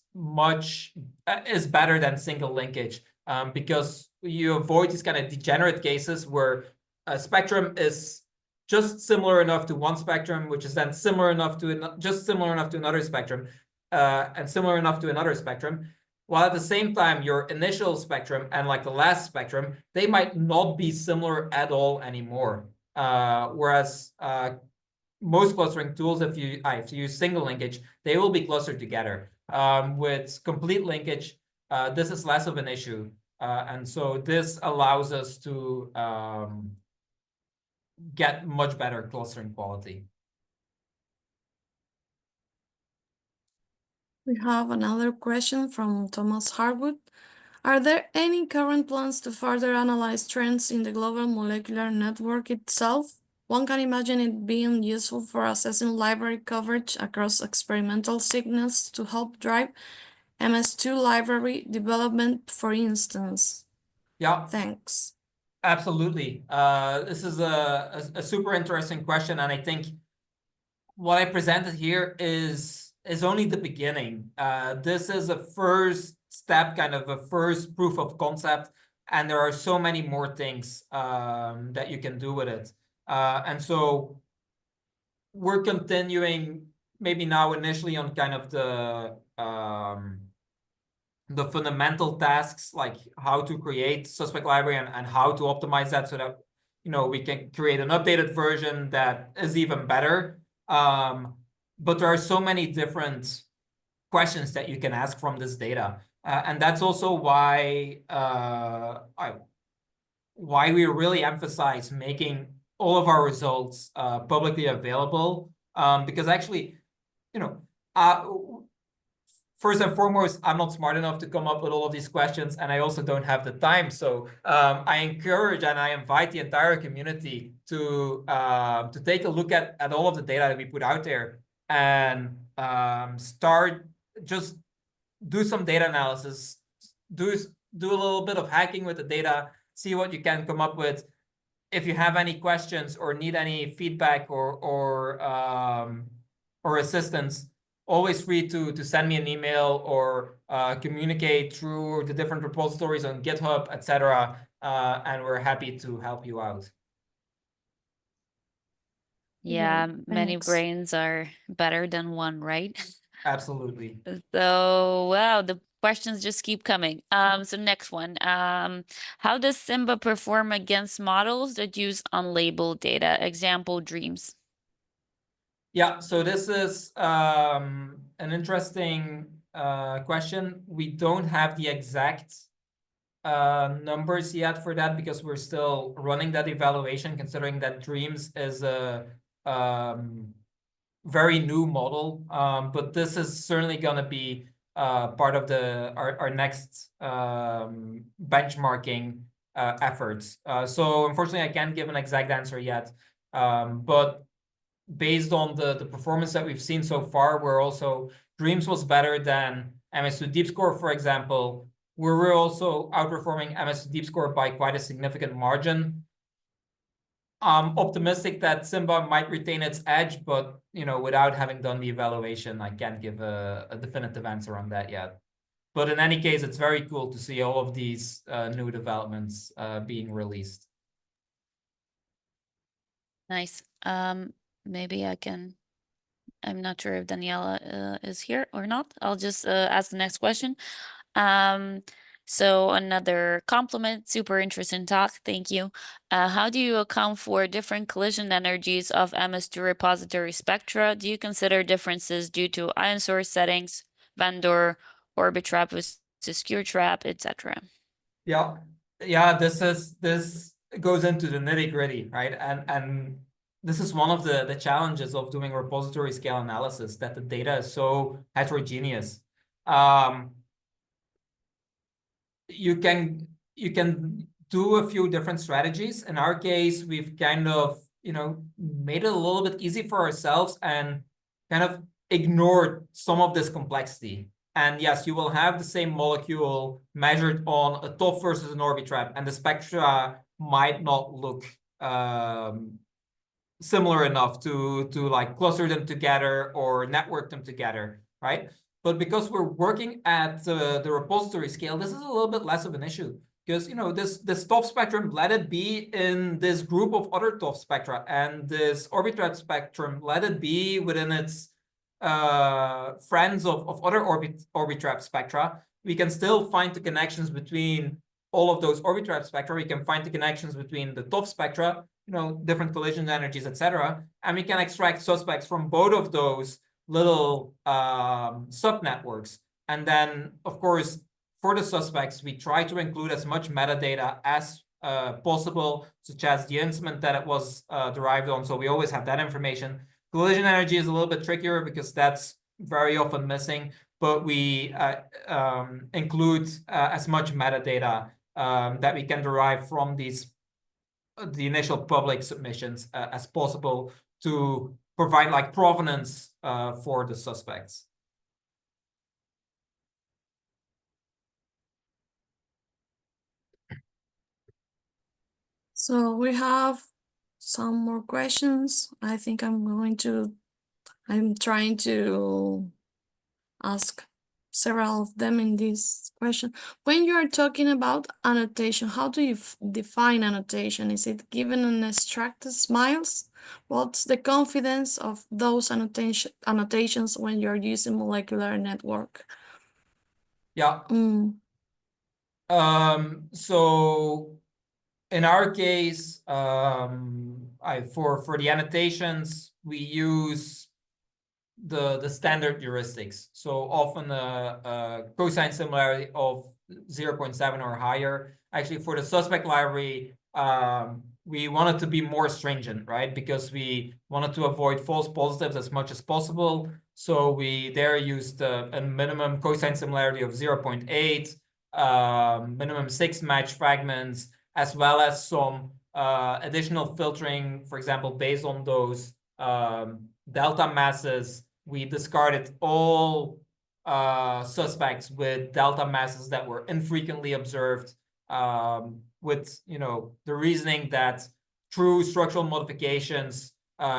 better than single linkage, because you avoid these kind of degenerate cases where a spectrum is just similar enough to one spectrum, which is then similar enough to just similar enough to another spectrum, and similar enough to another spectrum, while at the same time your initial spectrum and like the last spectrum, they might not be similar at all anymore. Whereas most clustering tools, if you use single linkage, they will be clustered together. With complete linkage, this is less of an issue, and so this allows us to get much better clustering quality. We have another question from Thomas Harwood. Are there any current plans to further analyze trends in the global molecular network itself? One can imagine it being useful for assessing library coverage across experimental signals to help drive MS2 library development, for instance. Yeah. Thanks. Absolutely. This is a super interesting question, and I think what I presented here is only the beginning. This is a first step, kind of a first proof of concept, and there are so many more things that you can do with it. And so we're continuing maybe now initially on kind of the fundamental tasks, like how to create suspect library and how to optimize that so that, you know, we can create an updated version that is even better. But there are so many different questions that you can ask from this data. And that's also why we really emphasize making all of our results publicly available, because actually, you know, first and foremost, I'm not smart enough to come up with all of these questions, and I also don't have the time. So I encourage and I invite the entire community to take a look at all of the data that we put out there and start just do some data analysis, do a little bit of hacking with the data, see what you can come up with. If you have any questions or need any feedback or assistance, always free to send me an email or communicate through the different repositories on GitHub, etc. And we're happy to help you out. Yeah, many Thanks. brains are better than one, right? Absolutely. So, wow, the questions just keep coming. So next one. How does Simba perform against models that use unlabeled data? Example, dreams. Yeah, so this is an interesting question. We don't have the exact numbers yet for that because we're still running that evaluation, considering that Dreams is a very new model. But this is certainly going to be part of our next benchmarking efforts. So unfortunately, I can't give an exact answer yet. But based on the performance that we've seen so far, we're also Dreams was better than MS2 Deep Score, for example, where we're also outperforming MS2 Deep Score by quite a significant margin. I'm optimistic that Simba might retain its edge, but you know, without having done the evaluation, I can't give a definitive answer on that yet. But in any case, it's very cool to see all of these new developments being released. Nice. Maybe I'm not sure if Daniela is here or not. I'll just ask the next question. So another compliment, super interesting talk. Thank you. How do you account for different collision energies of MS2 repository spectra? Do you consider differences due to ion source settings, vendor, orbit trap versus skew trap, etc.? Yeah, this goes into the nitty-gritty, right? And this is one of the challenges of doing repository scale analysis, that the data is so heterogeneous. You can do a few different strategies. In our case, we've kind of, you know, made it a little bit easy for ourselves and kind of ignored some of this complexity. And yes, you will have the same molecule measured on a TOF versus an Orbitrap, and the spectra might not look similar enough to like cluster them together or network them together, right? But because we're working at the repository scale, this is a little bit less of an issue, because, you know, this TOF spectrum, let it be in this group of other TOF spectra, and this Orbitrap spectrum, let it be within its friends of other Orbitrap spectra. We can still find the connections between all of those Orbitrap spectra. We can find the connections between the TOF spectra, you know, different collision energies, etc. And we can extract suspects from both of those little subnetworks. And then, of course, for the suspects, we try to include as much metadata as possible, such as the instrument that it was derived on. So we always have that information. Collision energy is a little bit trickier because that's very often missing, but we include as much metadata that we can derive from the initial public submissions as possible to provide like provenance for the suspects. So we have some more questions. I think I'm trying to ask several of them in this question. When you are talking about annotation, how do you define annotation? Is it given in abstract smiles? What's the confidence of those annotations when you're using molecular network? Yeah. So in our case, for the annotations, we use the standard heuristics. So often a cosine similarity of 0.7 or higher. Actually, for the suspect library, we wanted to be more stringent, right? Because we wanted to avoid false positives as much as possible. So we there used a minimum cosine similarity of 0.8, minimum 6 match fragments, as well as some additional filtering, for example, based on those delta masses. We discarded all suspects with delta masses that were infrequently observed, with the reasoning that true structural modifications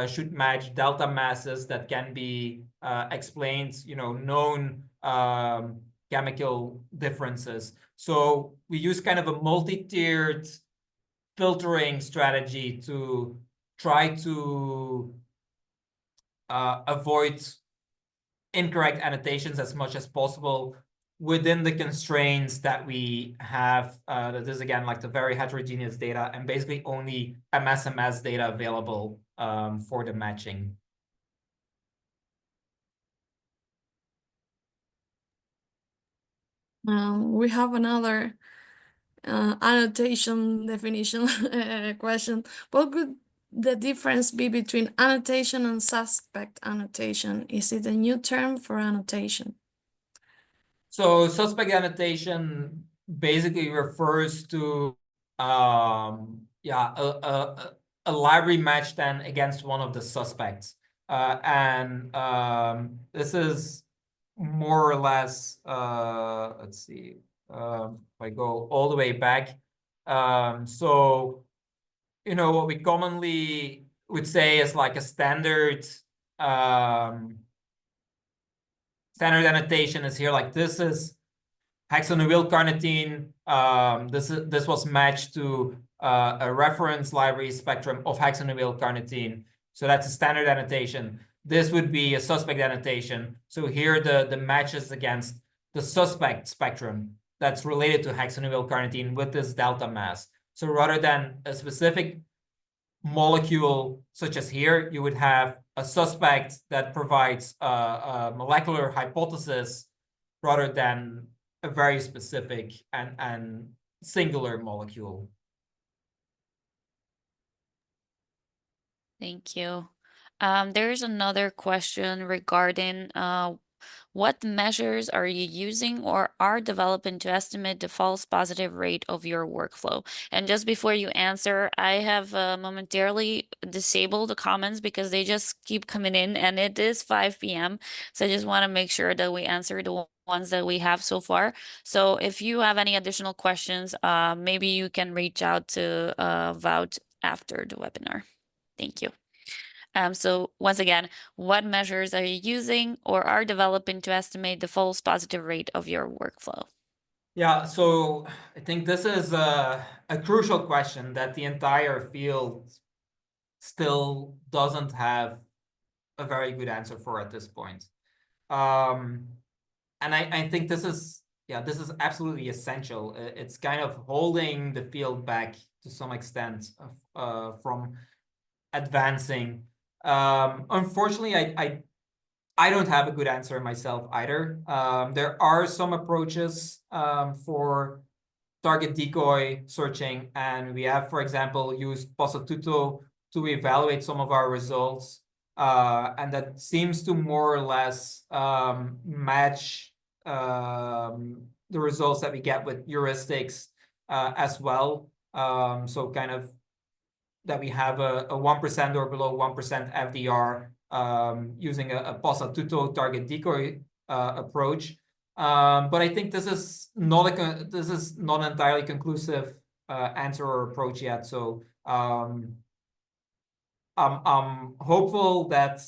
should match delta masses that can be explained, known chemical differences. So we use kind of a multi-tiered filtering strategy to try to avoid incorrect annotations as much as possible within the constraints that we have. That is, again, like the very heterogeneous data and basically only MSMS data available for the matching. We have another annotation definition question. What could the difference be between annotation and suspect annotation? Is it a new term for annotation? So suspect annotation basically refers to a library match then against one of the suspects. This is more or less, let's see, if I go all the way back. So, what we commonly would say is like a standard annotation is here, like this is hexanewyl carnitine. This was matched to a reference library spectrum of hexanewyl carnitine. So that's a standard annotation. This would be a suspect annotation. So here the match is against the suspect spectrum that's related to hexanewyl carnitine with this delta mass. So rather than a specific molecule, such as here, you would have a suspect that provides a molecular hypothesis rather than a very specific and singular molecule. Thank you. There's another question regarding what measures are you using or are developing to estimate the false positive rate of your workflow? And just before you answer, I have momentarily disabled the comments because they just keep coming in and it is 5 p.m. So I just want to make sure that we answer the ones that we have so far. So if you have any additional questions, maybe you can reach out to Wout after the webinar. Thank you. So once again, what measures are you using or are developing to estimate the false positive rate of your workflow? Yeah, so I think this is a crucial question that the entire field still doesn't have a very good answer for at this point. And I think this is absolutely essential. It's kind of holding the field back to some extent from advancing. Unfortunately, I don't have a good answer myself either. There are some approaches for target decoy searching, and we have, for example, used Posatuto to evaluate some of our results, and that seems to more or less match the results that we get with heuristics as well. So kind of that we have a 1% or below 1% FDR using a Posatuto target decoy approach. But I think this is not an entirely conclusive answer or approach yet. So I'm hopeful that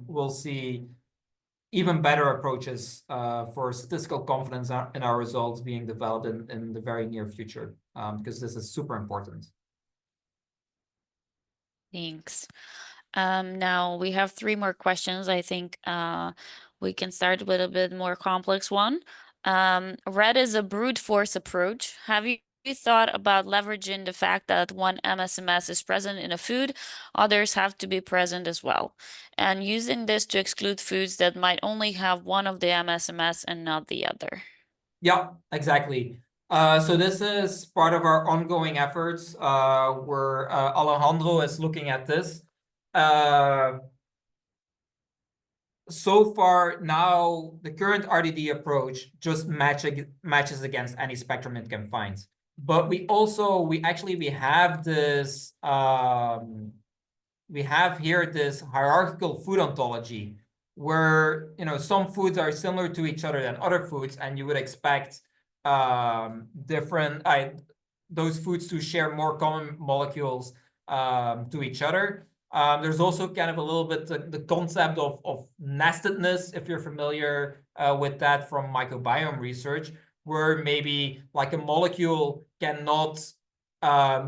we'll see even better approaches for statistical confidence in our results being developed in the very near future, because this is super important. Thanks. Now we have 3 more questions. I think we can start with a bit more complex one. Red is a brute force approach. Have you thought about leveraging the fact that one MSMS is present in a food, others have to be present as well, and using this to exclude foods that might only have one of the MSMS and not the other? Yeah, exactly. So this is part of our ongoing efforts where Alejandro is looking at this. So far now, the current RDD approach just matches against any spectrum it can find. But we have this we have here this hierarchical food ontology where some foods are similar to each other than other foods, and you would expect those foods to share more common molecules to each other. There's also kind of a little bit the concept of nestedness, if you're familiar with that from microbiome research, where maybe like a molecule cannot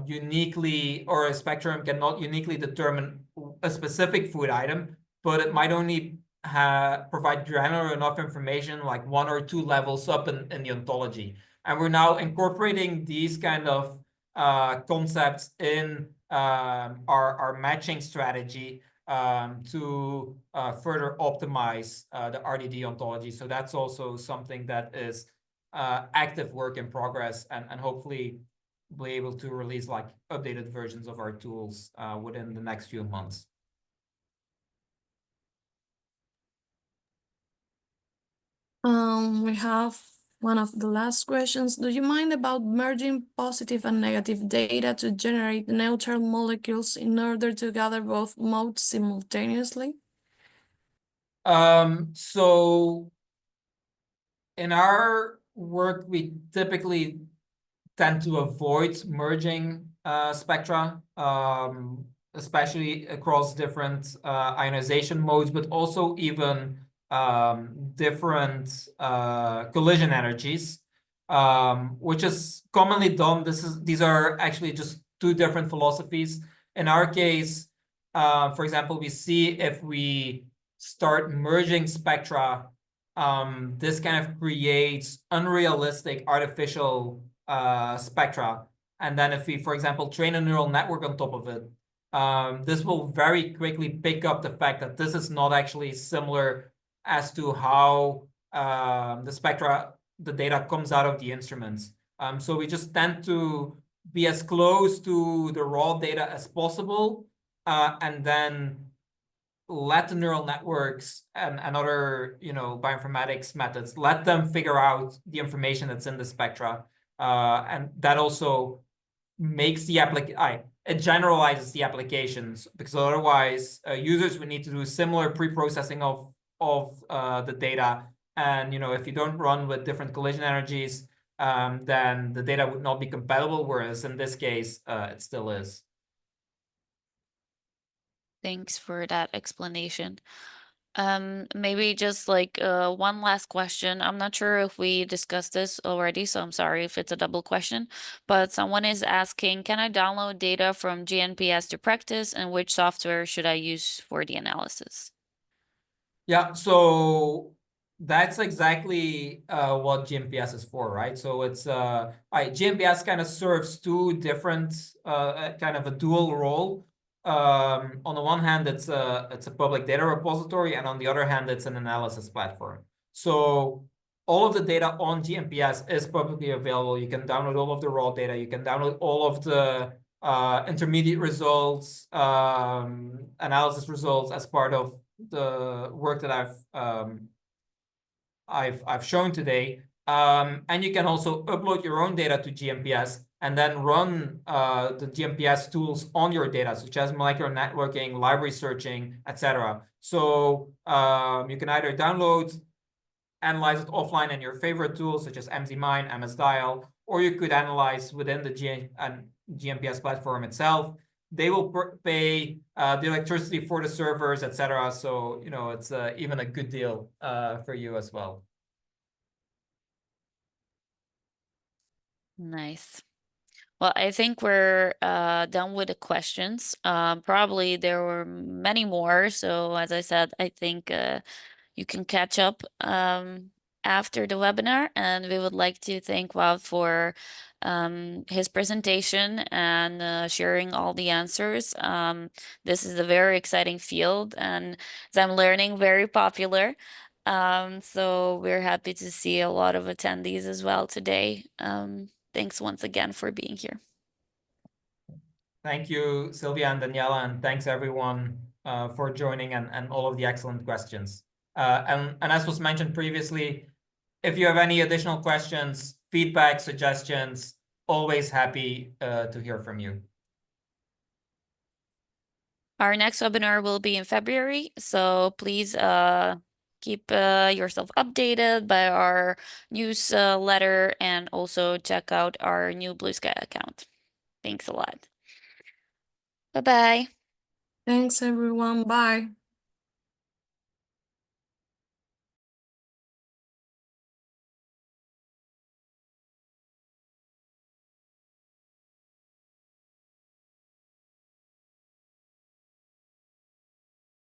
uniquely, or a spectrum cannot uniquely determine a specific food item, but it might only provide granular enough information, like 1 or 2 levels up in the ontology. And we're now incorporating these kind of concepts in our matching strategy to further optimize the RDD ontology. So that's also something that is active work in progress, and hopefully be able to release like updated versions of our tools within the next few months. We have one of the last questions. Do you mind about merging positive and negative data to generate neutral molecules in order to gather both modes simultaneously? So in our work, we typically tend to avoid merging spectra, especially across different ionization modes, but also even different collision energies, which is commonly done. These are actually just 2 different philosophies. In our case, for example, we see if we start merging spectra, this kind of creates unrealistic artificial spectra. And then if we, for example, train a neural network on top of it, this will very quickly pick up the fact that this is not actually similar as to how the data comes out of the instruments. So we just tend to be as close to the raw data as possible, and then let the neural networks and other bioinformatics methods, let them figure out the information that's in the spectra, and that also makes the it generalizes the applications, because otherwise users would need to do similar pre-processing of the data, and if you don't run with different collision energies, then the data would not be compatible, whereas in this case it still is. Thanks for that explanation. Maybe just like one last question. I'm not sure if we discussed this already, so I'm sorry if it's a double question, but someone is asking, can I download data from GNPS to practice, and which software should I use for the analysis? Yeah, so that's exactly what GNPS is for, right? So it's GNPS kind of serves 2 different kind of a dual role. On the one hand, it's a public data repository, and on the other hand, it's an analysis platform. So all of the data on GNPS is publicly available. You can download all of the raw data. You can download all of the intermediate results, analysis results as part of the work that I've shown today. And you can also upload your own data to GNPS and then run the GNPS tools on your data, such as molecular networking, library searching, etc. So you can either download, analyze it offline in your favorite tools, such as MZMine, MSDial, or you could analyze within the GNPS platform itself. they will pay the electricity for the servers, etc. So, you know, it's even a good deal for you as well. Nice. Well, I think we're done with the questions. Probably there were many more. So as I said, I think you can catch up after the webinar. And we would like to thank Wout for his presentation and sharing all the answers. This is a very exciting field, and as I'm learning, very popular. So we're happy to see a lot of attendees as well today. Thanks once again for being here. Thank you, Silvia and Daniela, and thanks everyone for joining and all of the excellent questions. And as was mentioned previously, if you have any additional questions, feedback, suggestions, always happy to hear from you. Our next webinar will be in February, so please keep yourself updated by our newsletter and also check out our new Blue Sky account. Thanks a lot. Bye-bye. Thanks, everyone. Bye.